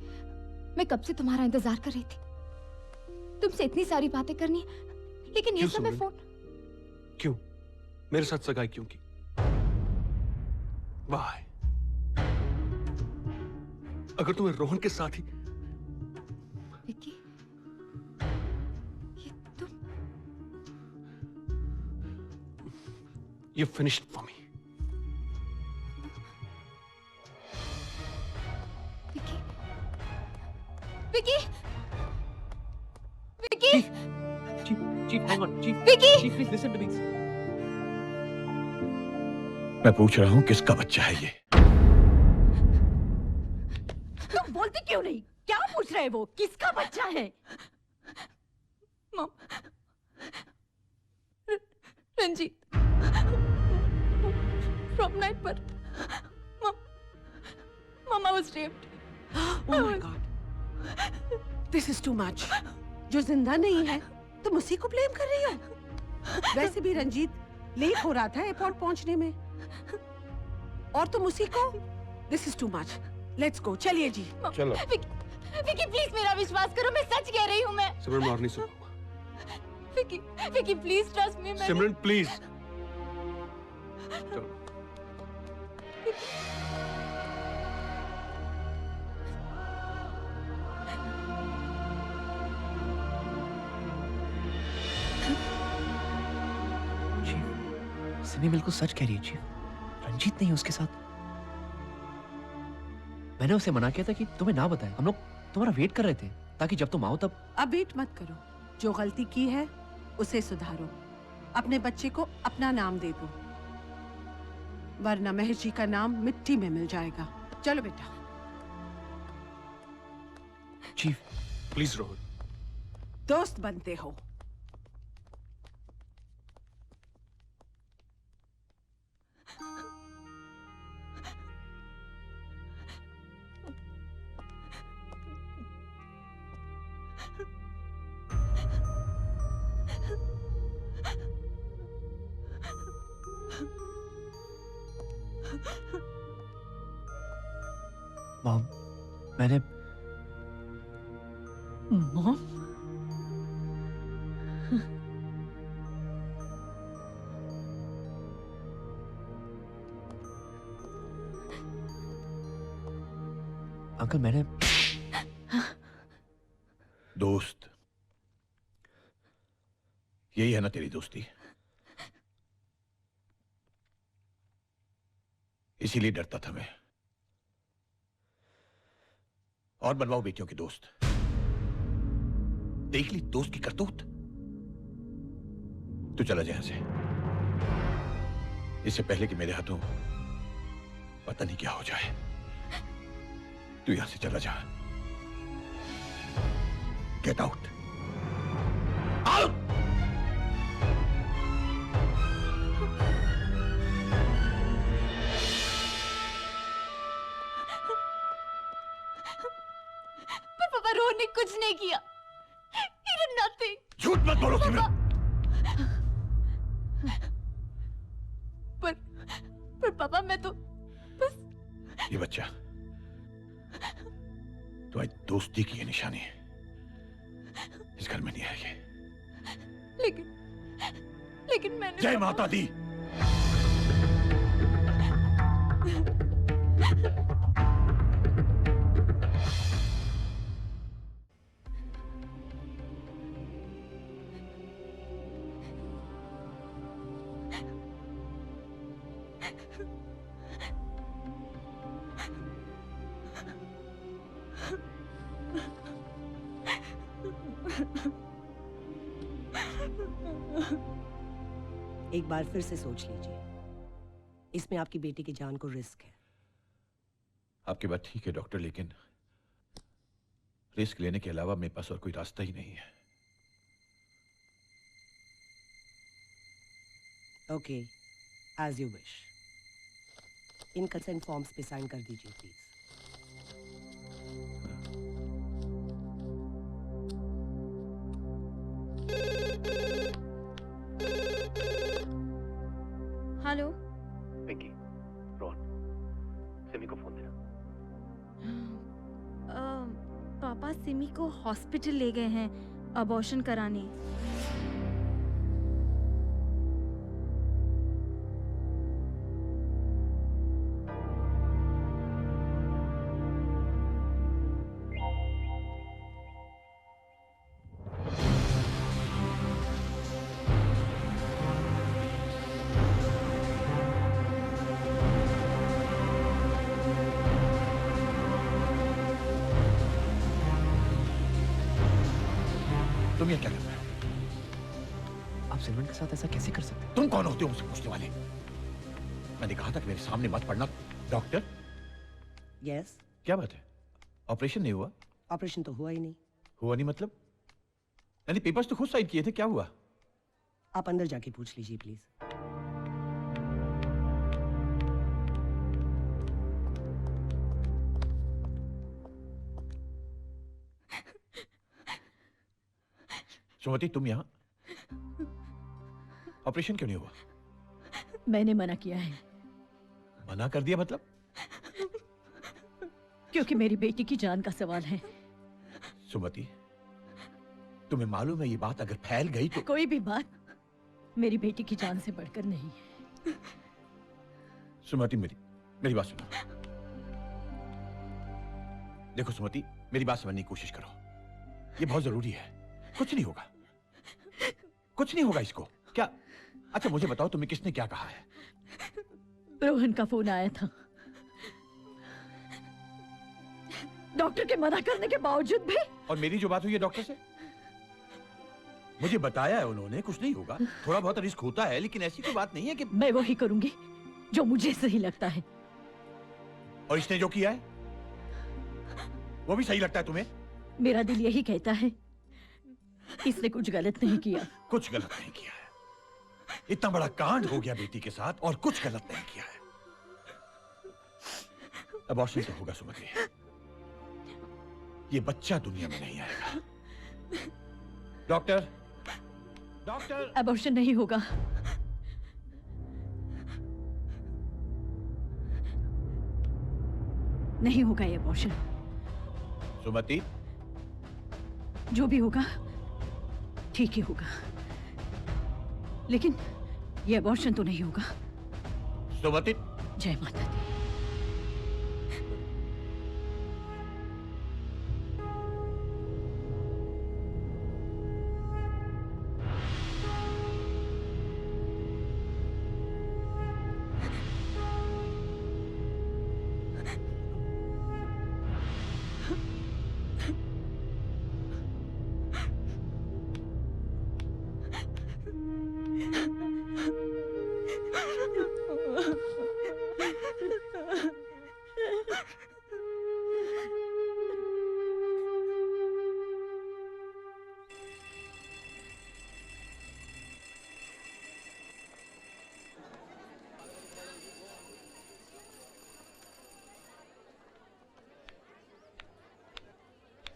मैं कब से तुम्हारा इंतजार कर रही थी। तुमसे इतनी सारी बातें करनी, लेकिन ये समय फोन। क्यों मेरे साथ सगाई क्यों की? वाह, अगर तुम्हें रोहन के साथ ही। विक्की, ये तुम। You finished for me. Vicky, Vicky, chief, hang on, chief, Vicky, chief, please listen to me. मैं पूछ रहा हूँ किसका बच्चा है ये? तुम बोलती क्यों नहीं? क्या पूछ रहे वो? किसका बच्चा है? मम, रंजीत, फ्रॉम नाइट पर मम्मा was raped. Oh my God. This is too much. जो जिंदा नहीं है तुम उसी को ब्लेम कर रही हो। वैसे भी रंजीत लेट हो रहा था एयरपोर्ट पहुंचने में, और तुम उसी को। This is too much. Let's go. चलिए जी। चलो। विक्की प्लीज मेरा विश्वास करो, मैं सच कह रही हूँ। मैं सिमरन मार नहीं सकूंगा। Vicky, Vicky please trust me. Simran please. चलो। सिमी बिल्कुल सच कह रही है चीफ। रंजीत नहीं है उसके साथ। मैंने उसे मना किया था कि तुम्हें ना बताए। हम लोग तुम्हारा वेट कर रहे थे ताकि जब तुम आओ तब। अब वेट मत करो, जो गलती की है उसे सुधारो। अपने बच्चे को अपना नाम दे दो, वरना महेश जी का नाम मिट्टी में मिल जाएगा। चलो बेटा। चीफ प्लीज रोहन, दोस्त बनते हो। मॉम, मैंने मॉम, अंकल मैंने दोस्त, यही है ना तेरी दोस्ती? इसीलिए डरता था मैं। और बनवाओ बेटियों की दोस्त। देख ली दोस्त की करतूत। तू चला जा यहां से, इससे पहले कि मेरे हाथों पता नहीं क्या हो जाए। तू यहां से चला जा। Get out, out. रोहन ने कुछ नहीं किया। He did nothing. झूठ मत बोलो सिमरन। पर पापा मैं तो बस। ये बच्चा तुम्हारी दोस्ती की ये निशानी है। इस घर में नहीं है ये। लेकिन मैंने। जय माता दी। एक बार फिर से सोच लीजिए, इसमें आपकी बेटी की जान को रिस्क है। आपकी बात ठीक है डॉक्टर, लेकिन रिस्क लेने के अलावा मेरे पास और कोई रास्ता ही नहीं है। Okay, as you wish. इन कंसेंट फॉर्म्स पे साइन कर दीजिए प्लीज। हेलो पिंकी, रोहन, सिमी को फोन देना। पापा सिमी को हॉस्पिटल ले गए हैं अबॉर्शन कराने। तुम ये क्या कर रहे हो? आप सिमरन के साथ ऐसा कैसे कर सकते? तुम कौन होते हो मुझसे पूछने वाले? मैंने कहा था कि मेरे सामने मत पड़ना। डॉक्टर? यस। क्या बात है? ऑपरेशन नहीं हुआ? ऑपरेशन तो हुआ ही नहीं। हुआ नहीं मतलब? यानी पेपर्स तो खुद साइन किए थे, क्या हुआ? आप अंदर जाके पूछ लीजिए प्लीज। सुमति, तुम यहाँ? ऑपरेशन क्यों नहीं हुआ? मैंने मना किया है। मना कर दिया मतलब? क्योंकि मेरी बेटी की जान का सवाल है। सुमति, तुम्हें मालूम है ये बात अगर फैल गई तो? कोई भी बात मेरी बेटी की जान से बढ़कर नहीं है। सुमति, मेरी बात सुनो। देखो सुमति, मेरी बात समझने की कोशिश करो। ये बहुत जरूरी है। कुछ नहीं होगा, कुछ नहीं होगा इसको। क्या? अच्छा मुझे बताओ, तुम्हें किसने क्या कहा है? रोहन का फोन आया था। डॉक्टर के मना करने के बावजूद भी। और मेरी जो बात हुई है डॉक्टर से, मुझे बताया है उन्होंने कुछ नहीं होगा। थोड़ा बहुत रिस्क होता है, लेकिन ऐसी कोई बात नहीं है कि। मैं वही करूंगी जो मुझे सही लगता है। और इसने जो किया है वो भी सही लगता है तुम्हें? मेरा दिल यही कहता है इसने कुछ गलत नहीं किया। कुछ गलत नहीं किया है। इतना बड़ा कांड हो गया बेटी के साथ और कुछ गलत नहीं किया है। अबॉर्शन तो होगा सुमति, ये बच्चा दुनिया में नहीं आएगा। Doctor, doctor. अबॉर्शन नहीं होगा। नहीं होगा ये अबॉर्शन। सुमति, जो भी होगा ठीक ही होगा, लेकिन ये अबॉर्शन तो नहीं होगा। सुमति। जय माता दी।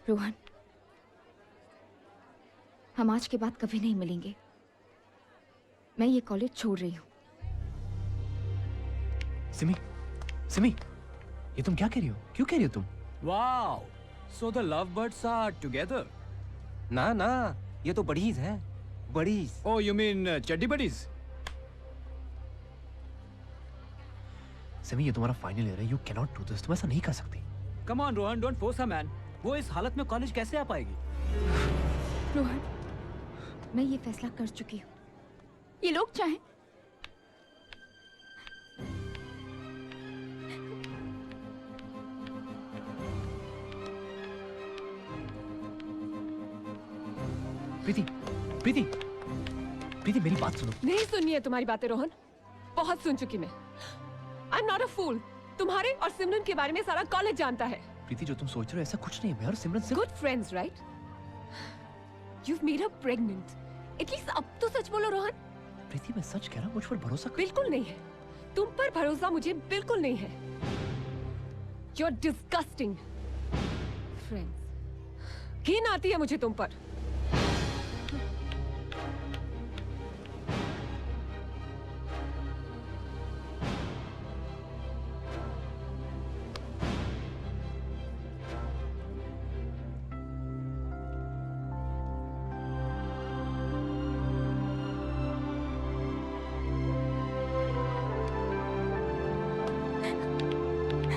रोहन, हम आज के बाद कभी नहीं मिलेंगे। मैं ये कॉलेज छोड़ रही हूँ। सिमी, सिमी, ये तुम क्या कह रही हो? क्यों कह रही हो तुम? Wow, so the lovebirds are together? ना ना, ये तो बडीज हैं, बडीज। Oh, you mean चड्डी बडीज? सिमी, ये तुम्हारा फाइनल ईयर है। You cannot do this। तुम ऐसा नहीं कर सकती। Come on, Rohan, don't force her, man. वो इस हालत में कॉलेज कैसे आ पाएगी? रोहन, मैं ये फैसला कर चुकी हूँ। ये लोग चाहें प्रीति, प्रीति, प्रीति मेरी बात सुनो। नहीं सुननी है तुम्हारी बातें रोहन, बहुत सुन चुकी मैं। आई एम नॉट अ फूल। तुम्हारे और सिमरन के बारे में सारा कॉलेज जानता है। प्रीति जो तुम सोच रहे हो ऐसा कुछ नहीं है। मैं और सिमरन से good friends right? You've made her pregnant. At least अब तो सच बोलो रोहन। प्रीति मैं सच कह रहा हूँ, मुझ पर भरोसा कर। बिल्कुल नहीं है, तुम पर भरोसा मुझे बिल्कुल नहीं है। You're disgusting. Friends. घिन आती है मुझे तुम पर।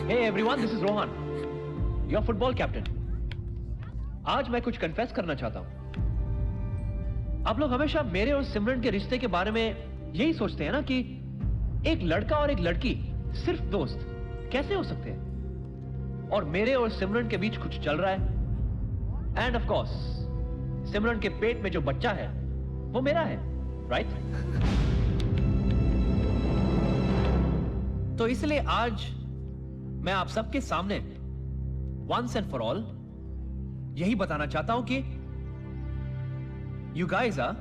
Hey everyone, this is Rohan, your football captain. आज मैं कुछ कन्फेस करना चाहता हूं। आप लोग हमेशा मेरे और सिमरन के रिश्ते के बारे में यही सोचते हैं ना कि एक लड़का और एक लड़की सिर्फ दोस्त कैसे हो सकते हैं, और मेरे और सिमरन के बीच कुछ चल रहा है। एंड ऑफ कोर्स सिमरन के पेट में जो बच्चा है वो मेरा है, राइट? तो इसलिए आज मैं आप सबके सामने वंस एंड फॉर ऑल यही बताना चाहता हूं कि you guys are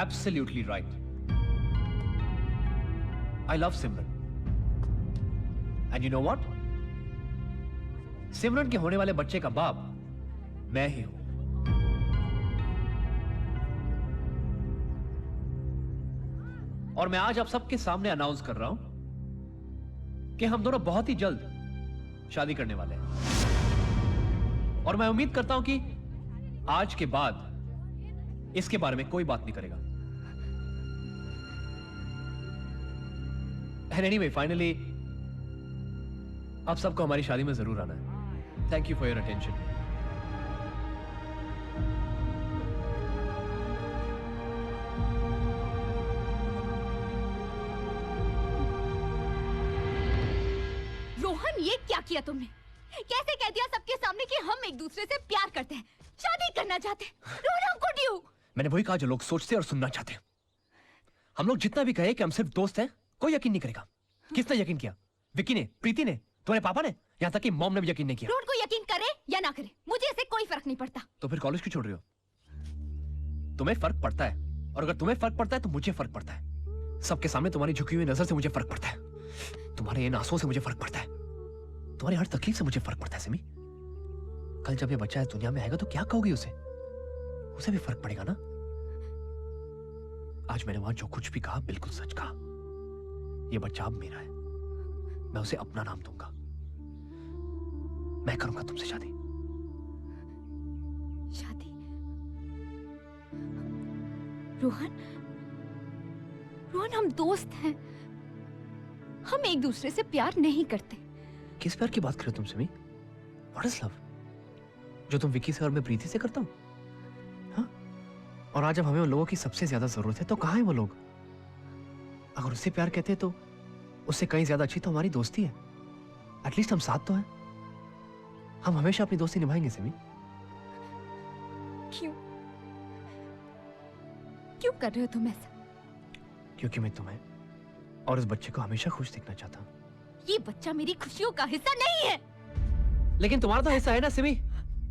absolutely right. I love Simran and you know what, Simran के होने वाले बच्चे का बाप मैं ही हूं। और मैं आज आप सबके सामने अनाउंस कर रहा हूं कि हम दोनों बहुत ही जल्द शादी करने वाले हैं। और मैं उम्मीद करता हूं कि आज के बाद इसके बारे में कोई बात नहीं करेगा। एंड एनीवे फाइनली आप सबको हमारी शादी में जरूर आना है। Thank you for your attention. Rohan ये क्या किया तुमने? कैसे कह दिया सबके सामने कि हम एक दूसरे से प्यार करते हैं, शादी करना चाहते हैं? Rohan could you? मैंने वही कहा जो लोग सोचते और सुनना चाहते हैं। हम लोग जितना भी कहे कि हम सिर्फ दोस्त हैं, कोई यकीन नहीं करेगा। किसने यकीन किया? विक्की ने, प्रीति ने, तुम्हारे पापा ने, यहाँ तक कि मॉम ने भी यकीन नहीं किया। रोहन को यकीन करे या ना करे मुझे इससे कोई फर्क नहीं पड़ता। तो फिर कॉलेज क्यों छोड़ रही हो? तुम्हें फर्क पड़ता है, और अगर तुम्हें फर्क पड़ता है तो मुझे फर्क पड़ता है। सबके सामने तुम्हारी झुकी हुई नजर से मुझे फर्क पड़ता है, तुम्हारे इन आंसुओं से मुझे फर्क पड़ता है, तुम्हारी हर तकलीफ से मुझे फर्क पड़ता है। सिमी, कल जब ये बच्चा इस दुनिया में आएगा तो क्या कहोगी उसे? उसे भी फर्क पड़ेगा ना। आज मैंने वहां जो कुछ भी कहा बिल्कुल सच कहा। ये बच्चा अब मेरा है, मैं उसे अपना नाम दूंगा। मैं करूंगा तुमसे शादी। शादी? रोहन, रोहन हम दोस्त हैं, हम एक दूसरे से प्यार नहीं करते। किस प्यार की बात कर रहे हो तुम सिमी? What is love? जो तुम विक्की से और मैं प्रीति से करता हूं? हाँ? और आज जब हमें उन लोगों की सबसे ज्यादा जरूरत है तो कहां हैं वो लोग? अगर उससे प्यार कहते हैं तो उससे कहीं ज्यादा अच्छी तो हमारी दोस्ती है। एटलीस्ट हम साथ तो हैं। हम हमेशा अपनी दोस्ती निभाएंगे सिमी। क्यों? क्यों कर रहे हो तुम ऐसा? क्योंकि मैं तुम्हें और इस बच्चे को हमेशा खुश देखना चाहता हूं। ये बच्चा मेरी खुशियों का हिस्सा नहीं है। लेकिन तुम्हारा तो हिस्सा है ना सिमी।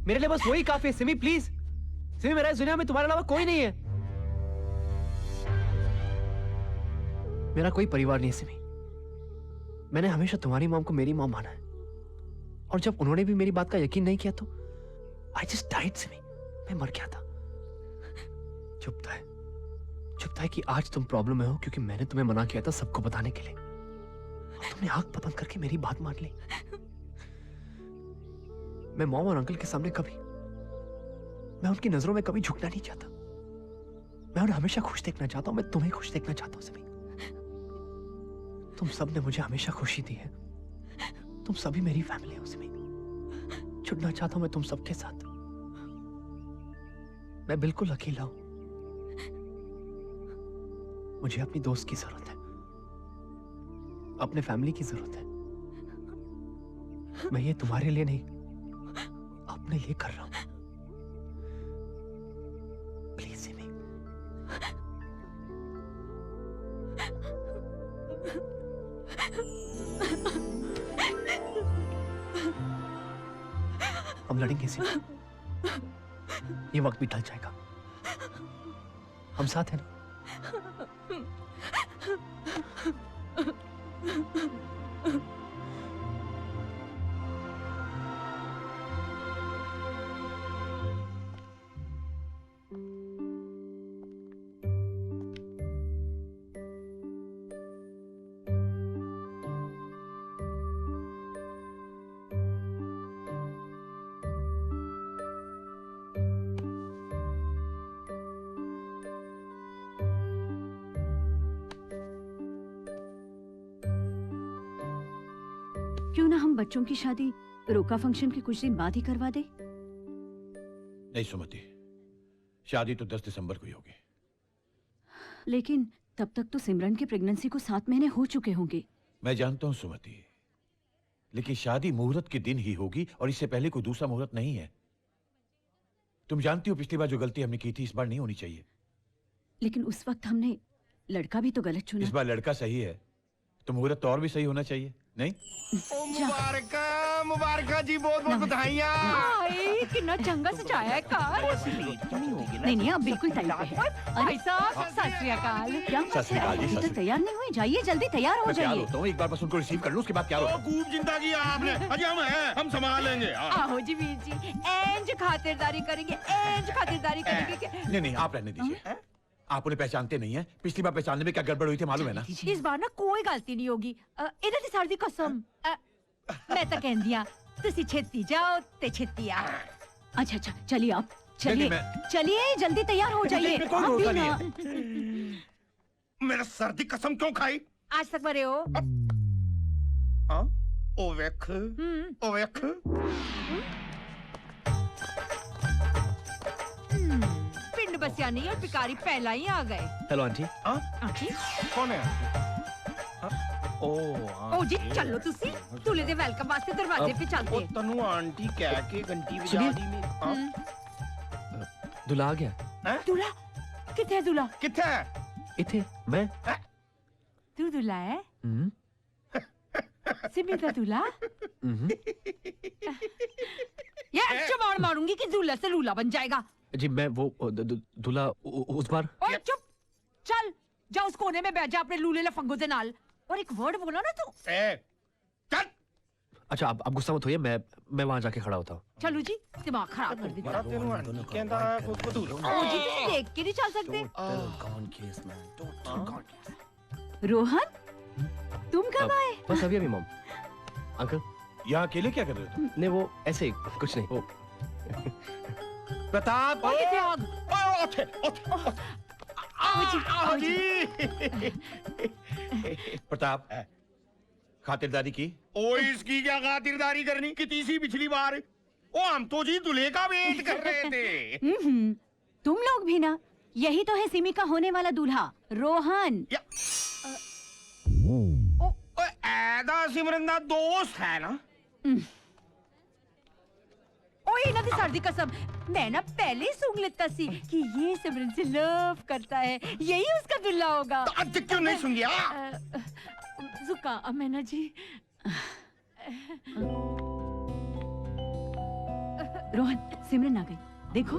मेरे लिए बस वही काफी है सिमी, प्लीज। सिमी, मेरा इस दुनिया में तुम्हारे अलावा कोई नहीं है। मेरा कोई परिवार नहीं है सिमी। मैंने हमेशा तुम्हारी मॉम को मेरी मॉम माना है, और जब उन्होंने भी मेरी बात का यकीन नहीं किया तो आई जस्ट डाइड सिमी। मैं मर गया था। चुपता है कि आज तुम प्रॉब्लम में हो क्योंकि मैंने तुम्हें मना किया था सबको बताने के लिए, और तुमने आंख बंद करके मेरी बात मान ली। मैं मॉम और अंकल के सामने मैं उनकी नजरों में कभी झुकना नहीं चाहता। मैं उन्हें हमेशा खुश देखना चाहता हूं। मैं तुम्हें खुश देखना चाहता हूं सभी। तुम सब ने मुझे हमेशा खुशी दी है। तुम सभी मेरी फैमिली हो सभी। छुड़ना चाहता हूं मैं तुम सबके साथ। मैं बिल्कुल अकेला हूं। मुझे अपनी दोस्त की जरूरत है, अपने फैमिली की जरूरत है। मैं ये तुम्हारे लिए नहीं, अपने लिए कर रहा हूं। प्लीज सिमी, हम लड़ेंगे सिमरन, ये वक्त भी ढल जाएगा, हम साथ हैं ना? क्यों ना हम बच्चों की शादी रोका फंक्शन के कुछ दिन बाद ही करवा दे? नहीं सुमति, शादी तो 10 दिसंबर को ही होगी। लेकिन तब तक तो सिमरन की प्रेगनेंसी को 7 महीने हो चुके होंगे। मैं जानता हूं सुमति, लेकिन शादी मुहूर्त के दिन ही होगी और इससे पहले कोई दूसरा मुहूर्त नहीं है। तुम जानती हो पिछली बार जो गलती हमने की थी इस बार नहीं होनी चाहिए। लेकिन उस वक्त हमने लड़का भी तो गलत चुना। इस बार लड़का सही है तो मुहूर्त तो और भी सही होना चाहिए, नहीं? मुबारक मुबारक जी, बहुत बहुत बधाइयां। हाय कितना चंगा सजाया है कार। नहीं अब बिल्कुल टाइम पे है। भाई साहब सत श्री अकाल। क्या अभी तक तैयार नहीं हुए? जाइए जल्दी तैयार हो जाइए। होता हूँ, एक बार बस उनको रिसीव कर लूं, उसके बाद क्या होगा? खूब चिंता की आपने। अजय हम हैं, हम संभाल लेंगे। आहो जी वीर जी, एंज खातिरदारी करेंगे, एंज खातिरदारी करेंगे। नहीं आप रहने दीजिए, आप उन्हें पहचानते नहीं है। पिछली बार पहचानने में क्या गड़बड़ हुई थी मालूम है ना? इस बार ना कोई गलती नहीं होगी। इधर की सारी कसम मैं तो कह दिया तुसी छेती जाओ ते छेती आ। अच्छा चलिए आप चलिए जल्दी तैयार हो जाइए। मेरा सर्दी कसम क्यों खाई? आज तक मरे हो? ओवेख ओवेख। पिंड बसिया नहीं और पिकारी पहला ही आ गए। Hello aunty. आंटी कौन है? ओ जी चलो तुसी दूल्हे दे वेलकम वास्ते दरवाजे पे चलते हैं। तनु आंटी कह के घंटी बजा दी में। दूल्हा आ गया। दूल्हा किथे? दूल्हा किथे? इथे मैं। तू दूल्हा है? सिमी का दूल्हा? ये चमार मारूंगी कि दूल्हा से लूला बन जाएगा। जी मैं वो दूल्हा उस बार। ओए चुप, चल जा उस कोने में बैठ जा अपने लूले लफंगों से नाल। और एक वर्ड बोला ना तू। चल। अच्छा आप गुस्सा मत होइए, मैं वहां जाके खड़ा होता हूँ। चलो जी दिमाग खराब कर दिया। ओ जी तुम देख के नहीं चल सकते। रोहन तुम कब आए? बस अभी मॉम। अंकल यहाँ अकेले क्या कर रहे हो तुम? नहीं वो ऐसे ही कुछ नहीं। प्रताप प्रताप खातिरदारी की? ओ इसकी क्या खातिरदारी करनी? कितनी सी पिछली बार? ओ हम तो जी दूल्हे का वेट कर रहे थे। तुम लोग भी ना। यही तो है सिमी का होने वाला दूल्हा रोहन। ऐदा सिमरन दा दोस्त है ना? ओए ना दी सर्दी कसम, मैं ना पहले ही सूंघ लेता सी कि ये सिमरन से लव करता है, यही उसका दूल्हा होगा। तो आज क्यों नहीं सूंघिया? जुकाम है ना जी। रोहन सिमरन आ गई, देखो।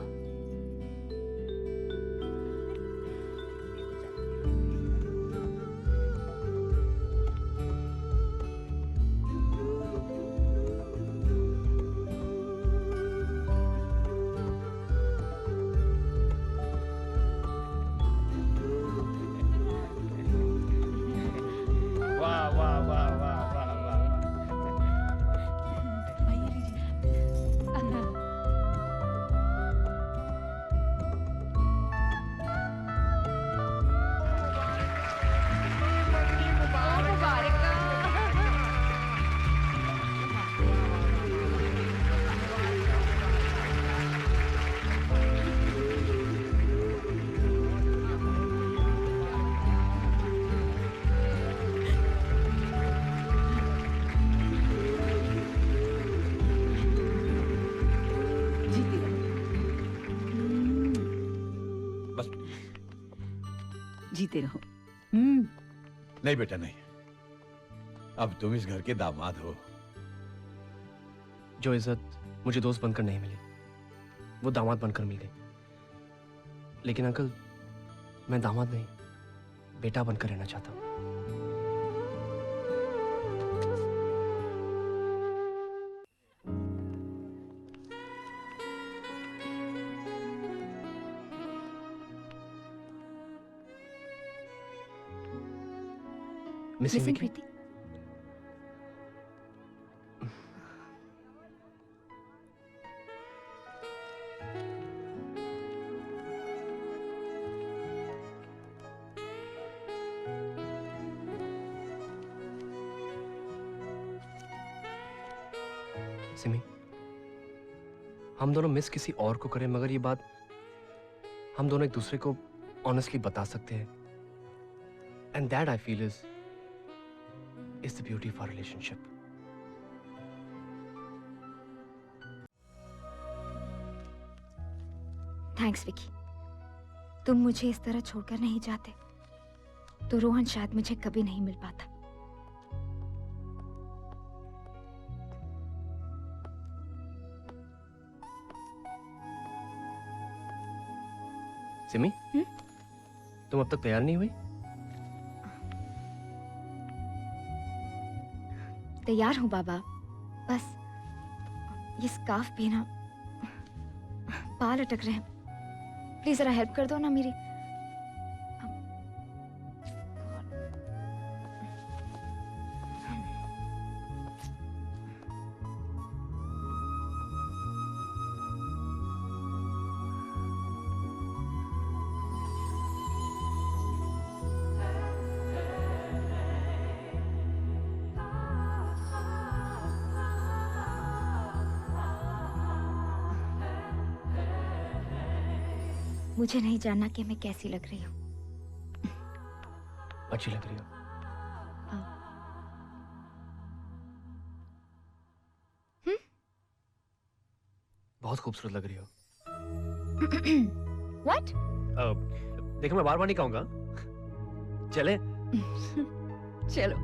जीते रहो। नहीं बेटा नहीं, अब तुम इस घर के दामाद हो। जो इज्जत मुझे दोस्त बनकर नहीं मिली, वो दामाद बनकर मिल गई। लेकिन अंकल, मैं दामाद नहीं, बेटा बनकर रहना चाहता हूँ। Missing missing Vicky? प्रीति। सिमी, हम दोनों मिस किसी और को करें, मगर ये बात हम दोनों एक दूसरे को ऑनेस्टली बता सकते हैं। And that I feel is the beauty of our relationship. Thanks Vicky. तुम मुझे इस तरह छोड़कर नहीं जाते तो रोहन शायद मुझे कभी नहीं मिल पाता। सिमी, तुम अब तक तैयार नहीं हुई? तैयार हूँ बाबा, बस ये स्कार्फ भी ना बाल अटक रहे हैं। प्लीज जरा हेल्प कर दो ना मेरी। मुझे नहीं जानना कि मैं कैसी लग रही हूँ। अच्छी लग रही हो। बहुत खूबसूरत लग रही हो। What? देखो, मैं बार बार नहीं कहूंगा। चले? चलो।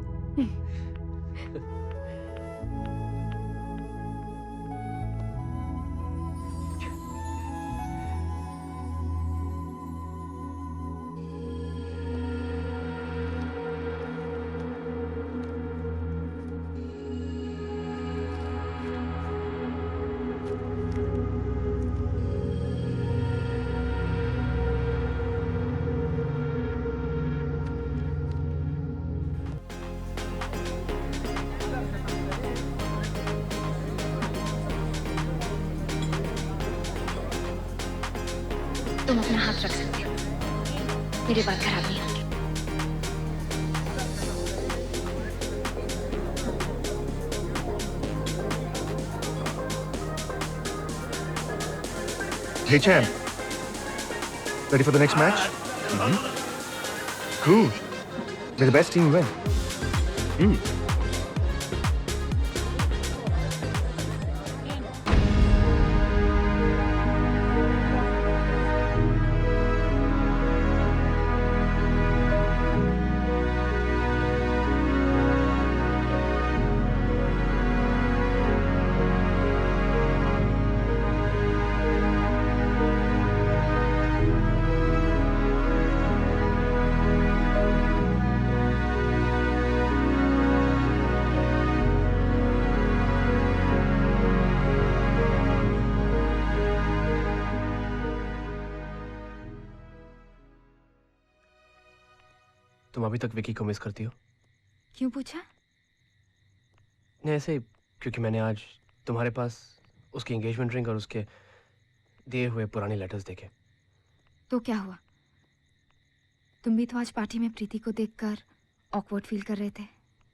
तुम अपना हाथ रख सकते हो, मेरे बात खराब नहीं होगी। Hey champ, ready for the next match? Cool. May the best team win. तुम अभी तक विकी को मिस करती हो? क्यों पूछा? नहीं, ऐसे क्योंकि मैंने आज तुम्हारे पास उसकी एंगेजमेंट रिंग और उसके दिए हुए पुराने लेटर्स देखे। तो क्या हुआ? तुम भी तो आज पार्टी में प्रीति को देखकर ऑकवर्ड फील कर रहे थे।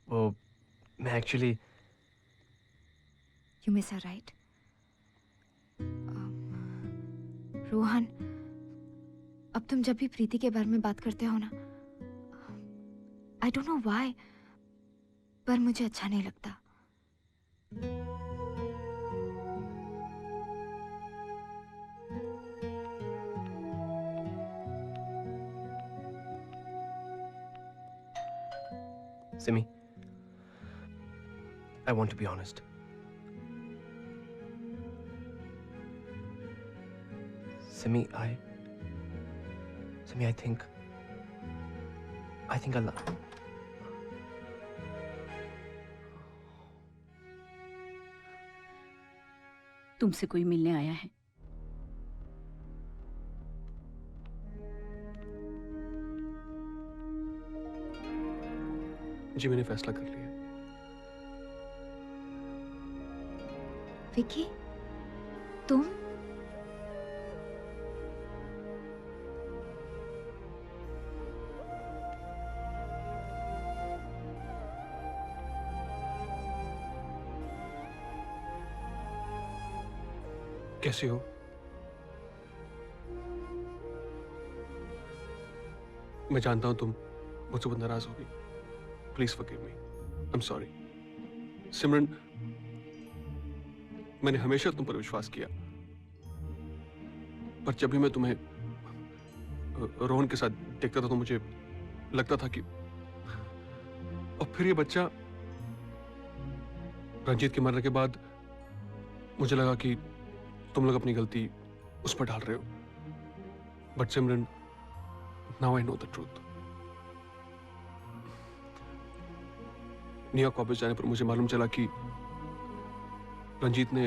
वो मैं actually you miss her, right? Rohan, अब तुम जब भी प्रीति के बारे में बात करते हो ना, आई डोंट नो व्हाई, पर मुझे अच्छा नहीं लगता। Simi, I want to be honest. Simi, I think Allah. तुमसे कोई मिलने आया है? जी मैंने फैसला कर लिया। विकी, तुम? कैसे हो? मैं जानता हूं तुम मुझसे बहुत नाराज होगी। Please forgive me. I am sorry. Simran, मैंने हमेशा तुम पर विश्वास किया, पर जब भी मैं तुम्हें रोहन के साथ देखता था तो मुझे लगता था कि, और फिर ये बच्चा रंजीत के मरने के बाद मुझे लगा कि तुम लोग अपनी गलती उस पर डाल रहे हो। But Simran, now I know the truth. New York वापस जाने पर मुझे मालूम चला कि रंजीत ने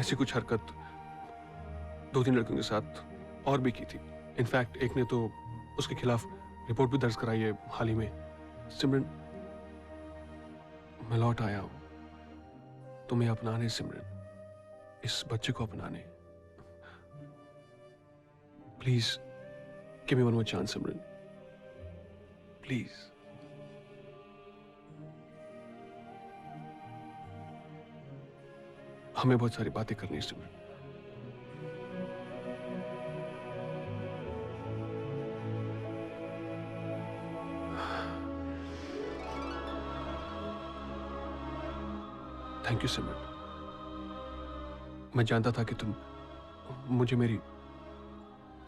ऐसी कुछ हरकत 2-3 लड़कियों के साथ और भी की थी। इनफैक्ट एक ने तो उसके खिलाफ रिपोर्ट भी दर्ज कराई है हाल ही में। सिमरन, मैं लौट आया हूं तुम्हें अपनाने। सिमरन, इस बच्चे को अपनाने। Please give me one more chance Simran, please. हमें बहुत सारी बातें करनी है सिमरन। थैंक यू सिमरन। मैं जानता था कि तुम मुझे मेरी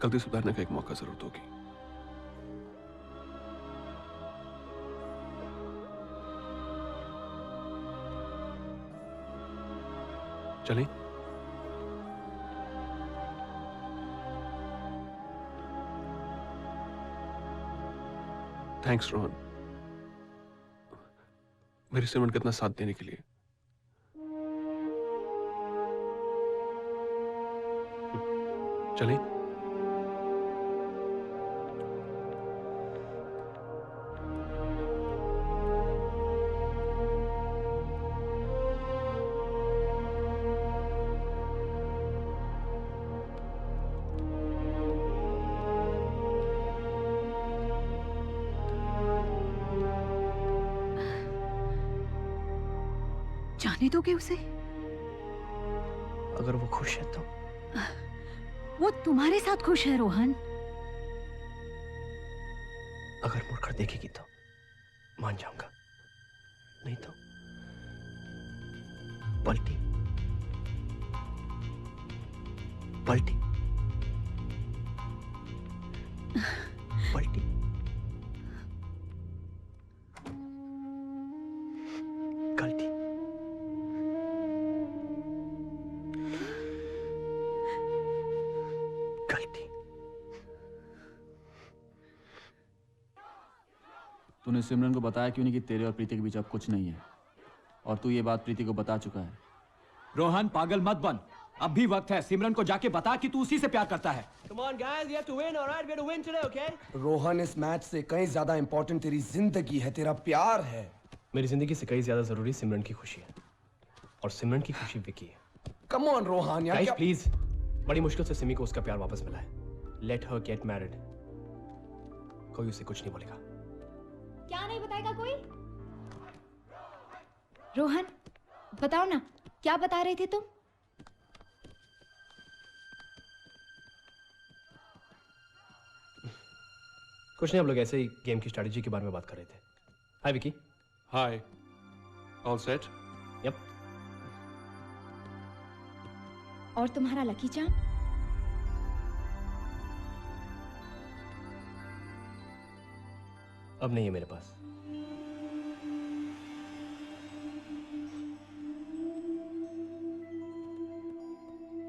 गलती सुधारने का एक मौका जरूर दोगी। चलें? थैंक्स रोहन, मेरी सिमरन का इतना साथ देने के लिए। चलें? जाने दोगे उसे? अगर वो खुश है तो। वो तुम्हारे साथ खुश है रोहन। अगर मुड़कर देखेगी तो मान जाऊंगा, नहीं तो पलटी पलटी पलटी। गलती। तूने सिमरन को बताया क्यों नहीं कि तेरे और प्रीति के बीच अब कुछ नहीं है, और तू ये बात प्रीति को बता चुका है। रोहन, पागल मत बन। अब भी वक्त है। सिमरन को जाके बता कि तू उसी से प्यार करता है। Come on guys, we have to win, all right? We have to win today, okay? Rohan, इस मैच से कहीं ज्यादा इंपॉर्टेंट तेरी जिंदगी है, तेरा प्यार है। मेरी जिंदगी से कहीं ज्यादा जरूरी सिमरन की खुशी है, और सिमरन की खुशी विकी है। कम ऑन रोहन यार, प्लीज। बड़ी मुश्किल से सिमी को उसका प्यार वापस मिला है। Let her get married. कोई उसे कुछ नहीं बोलेगा। क्या नहीं बताएगा कोई? रोहन, बताओ ना, क्या बता रहे थे तुम? कुछ नहीं, हम लोग ऐसे ही गेम की स्ट्रेटजी के बारे में बात कर रहे थे। Hi Vicky. Hi. All set? Yup. और तुम्हारा लकी चार्म? अब नहीं है मेरे पास।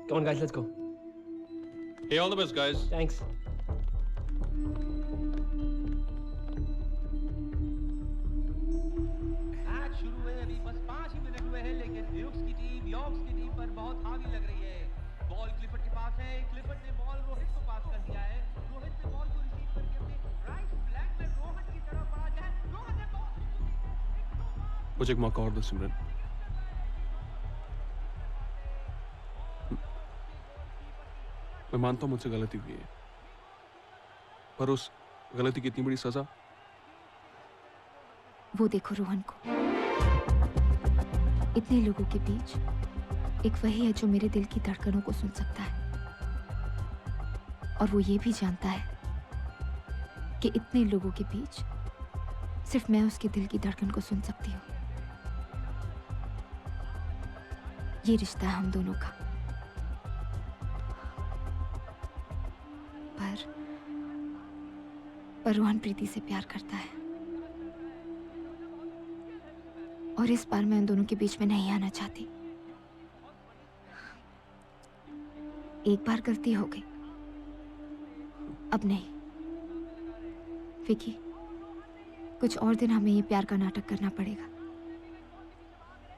Come on, guys, let's go. Hey, all the best, guys. Thanks. Match शुरू हुए अभी बस 5 ही मिनट हुए हैं, लेकिन ड्यूक्स की टीम पर बहुत हावी लग रही है। बॉल क्लिफर्ड के पास है, क्लिफर्ड ने बॉल रोहित को पास कर दिया है। रोहित ने बॉल को रिसीव करके अपने राइट फ्लैंक में रोहन की तरफ बढ़ा दिया है। रोहन ने बॉल मुझे एक मौका और दो सिमरन। मैं मानता हूं मुझसे गलती हुई है, पर उस गलती की इतनी बड़ी सजा। वो देखो रोहन को, इतने लोगों के बीच एक वही है जो मेरे दिल की धड़कनों को सुन सकता है, और वो ये भी जानता है कि इतने लोगों के बीच सिर्फ मैं उसके दिल की धड़कन को सुन सकती हूँ। ये रिश्ता है हम दोनों का। पर रोहन प्रीति से प्यार करता है, और इस बार मैं उन दोनों के बीच में नहीं आना चाहती। एक बार गलती हो गई, अब नहीं। विकी, कुछ और दिन हमें ये प्यार का नाटक करना पड़ेगा,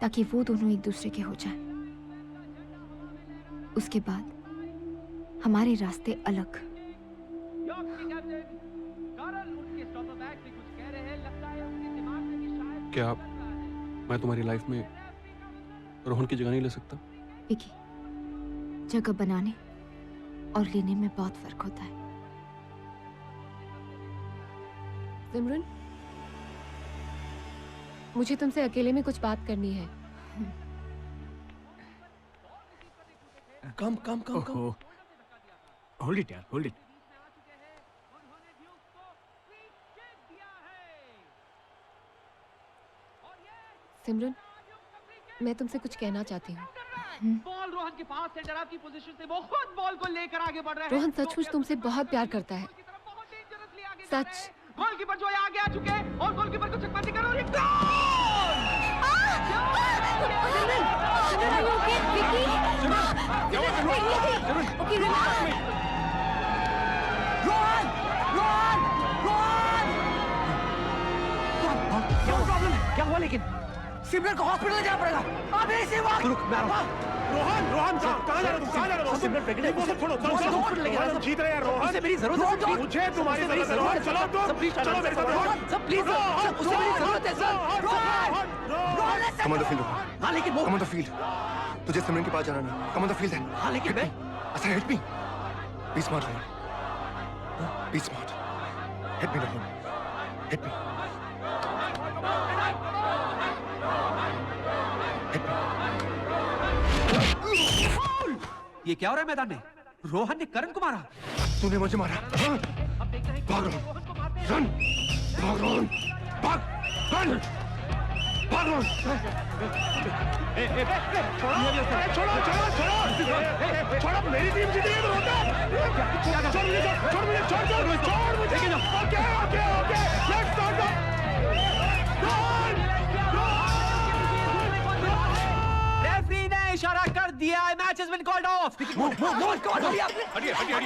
ताकि वो दोनों एक दूसरे के हो जाएं। उसके बाद हमारे रास्ते अलग। क्या मैं तुम्हारी लाइफ में रोहन की जगह नहीं ले सकता? विकी, जगह बनाने और लेने में बहुत फर्क होता है। सिमरन, मुझे तुमसे अकेले में कुछ बात करनी है। कम। होल्ड इट यार, होल्ड इट। सिमरन, मैं तुमसे कुछ कहना चाहती हूँ। बॉल रोहन के पास है, डरावनी पोजीशन से वो खुद बॉल को लेकर आगे बढ़ रहा है। रोहन सचमुच तुमसे बहुत प्यार करता है, सच। गोलकीपर जो है आगे आ चुके हैं और गोलकीपर को चकमाती करो। क्या हुआ? लेकिन सिमरन को हॉस्पिटल ले जाना पड़ेगा अभी इसी वक्त। रुक, मैं रोहन कहाँ जा रहे हो? सिमरन प्रेग्नेंट है, छोड़ो, हॉस्पिटल ले जा रहा हूं। जीत रहे हैं रोहन। उसे मेरी जरूरत है। मुझे तुम्हारी जरूरत है रोहन। चलो प्लीज, चलो मेरे साथ रोहन। सब प्लीज, उसे मेरी जरूरत है sir. Come on the field, Rohan. हाँ लेकिन वो Come on the field. तुझे सिमरन के पास जाना नहीं। Come on the field then. हाँ लेकिन मैं I said hit me. Be smart, Rohan. Be smart. Hit me, Rohan. Hit me. ये क्या हो रहा है मैदान में? रोहन ने करण को मारा। तूने मुझे मारा। हाँ? भाग रोहन। रन। भाग रोहन। भाग। रन। भाग रोहन। छोड़ो मेरी टीम जीती है तो होता है। छोड़ मुझे। Okay. Let's start the referee ने इशारा कर दिया है, match has been called off. हटिए please.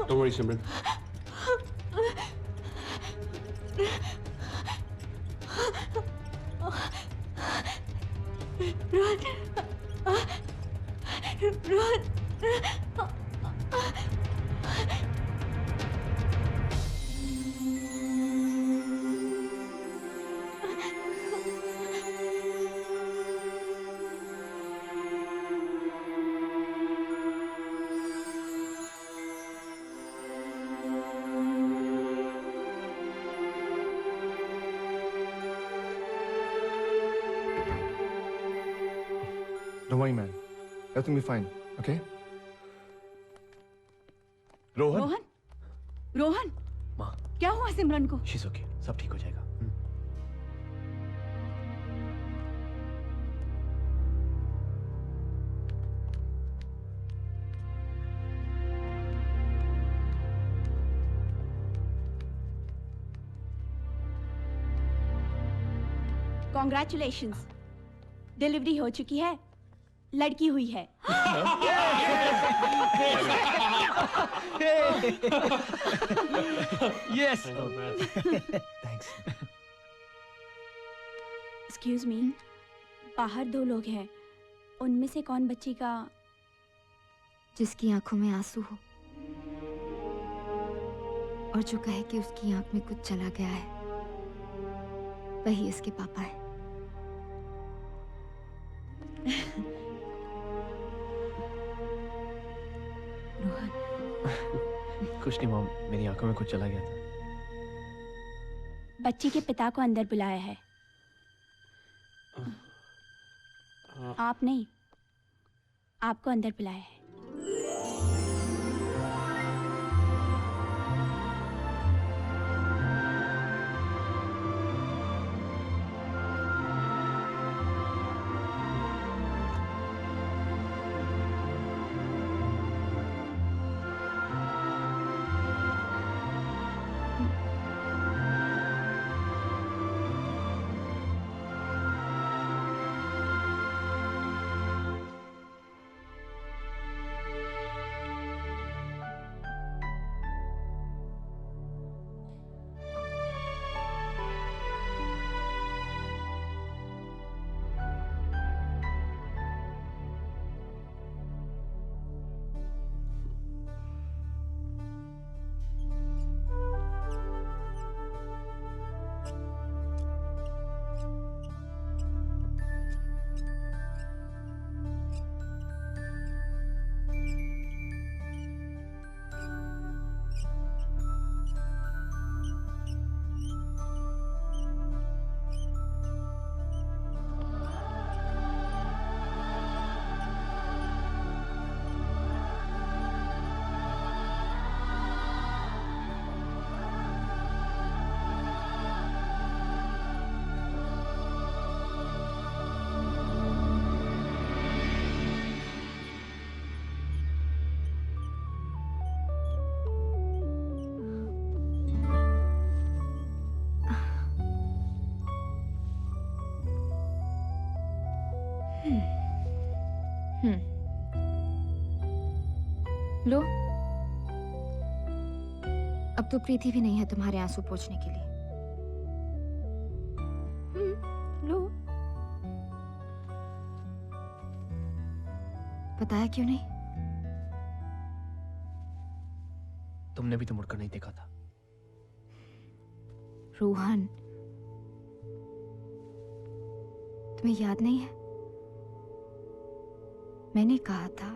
Don't worry, Simran. Don't worry, man. Everything will be fine. Okay? Rohan? Rohan? माँ, क्या हुआ सिमरन को? शीज ओके, सब ठीक हो जाएगा। कॉन्ग्रेचुलेशंस, डिलीवरी हो चुकी है, लड़की हुई है। यस। थैंक्स। एक्सक्यूज मी, बाहर 2 लोग हैं, उनमें से कौन बच्ची का? जिसकी आंखों में आंसू हो और जो कहे कि उसकी आंख में कुछ चला गया है, वही इसके पापा है। कुछ नहीं मॉम, मेरी आंखों में कुछ चला गया था। बच्ची के पिता को अंदर बुलाया है। आप नहीं, आपको अंदर बुलाया है। लो, अब तो प्रीति भी नहीं है तुम्हारे आंसू पोंछने के लिए। लो। बताया क्यों नहीं? तुमने भी तो मुड़कर नहीं देखा था। रोहन, तुम्हें याद नहीं है? मैंने कहा था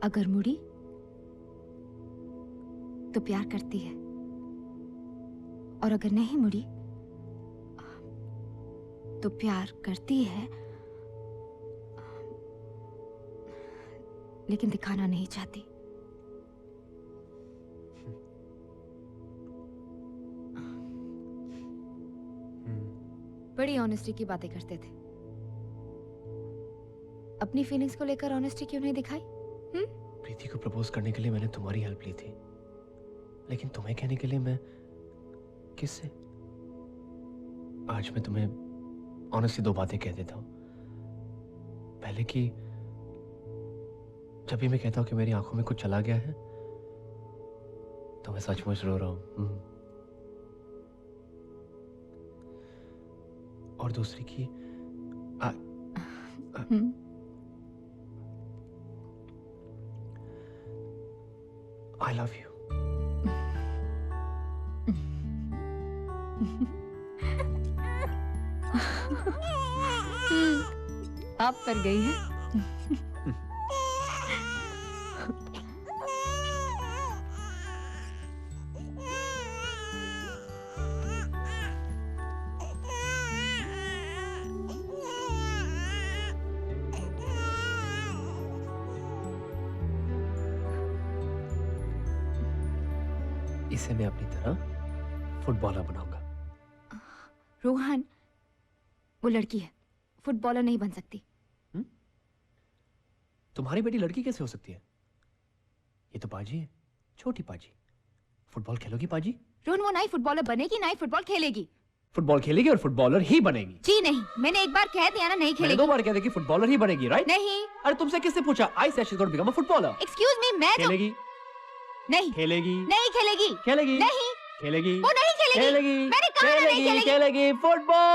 अगर मुड़ी तो प्यार करती है, और अगर नहीं मुड़ी तो प्यार करती है लेकिन दिखाना नहीं चाहती। बड़ी ऑनेस्टी की बातें करते थे। अपनी फीलिंग्स को लेकर ऑनेस्टी क्यों नहीं दिखाई? प्रीति को प्रपोज करने के लिए मैंने तुम्हारी हेल्प ली थी, लेकिन तुम्हें कहने के लिए मैं किससे? आज मैं तुम्हें ऑनेस्टली 2 बातें कह देता हूँ। पहले कि जब भी मैं कहता हूँ कि मेरी आंखों में कुछ चला गया है तो मैं सचमुच रो रहा हूँ। और दूसरी कि I love you. आप पर गई है। इसे मैं अपनी तरह फुटबॉलर बनाऊंगा। रोहन, वो लड़की है, फुटबॉलर नहीं बन सकती। तुम्हारी बेटी लड़की कैसे हो सकती है? ये तो पाजी है, छोटी पाजी। फुटबॉल खेलोगी पाजी? रोहन, वो ना ही फुटबॉलर बनेगी ना ही फुटबॉल खेलेगी। फुटबॉल खेलेगी और फुटबॉलर ही बनेगी। जी नहीं, मैंने एक बार कह दिया ना, नहीं मैंने खेलेगी। 2 बार कह दिया कि फुटबॉलर ही बनेगी, राइट? नहीं। अरे तुमसे किसने पूछा? I said she is going to become a footballer. Excuse me, मैं तो खेलेगी? नहीं खेलेगी? नहीं खेलेगी। खेलेगी? नहीं खेलेगी? वो नहीं खेलेगी। खेलेगी? मैंने कहा ना नहीं खेलेगी। खेलेगी फुटबॉल।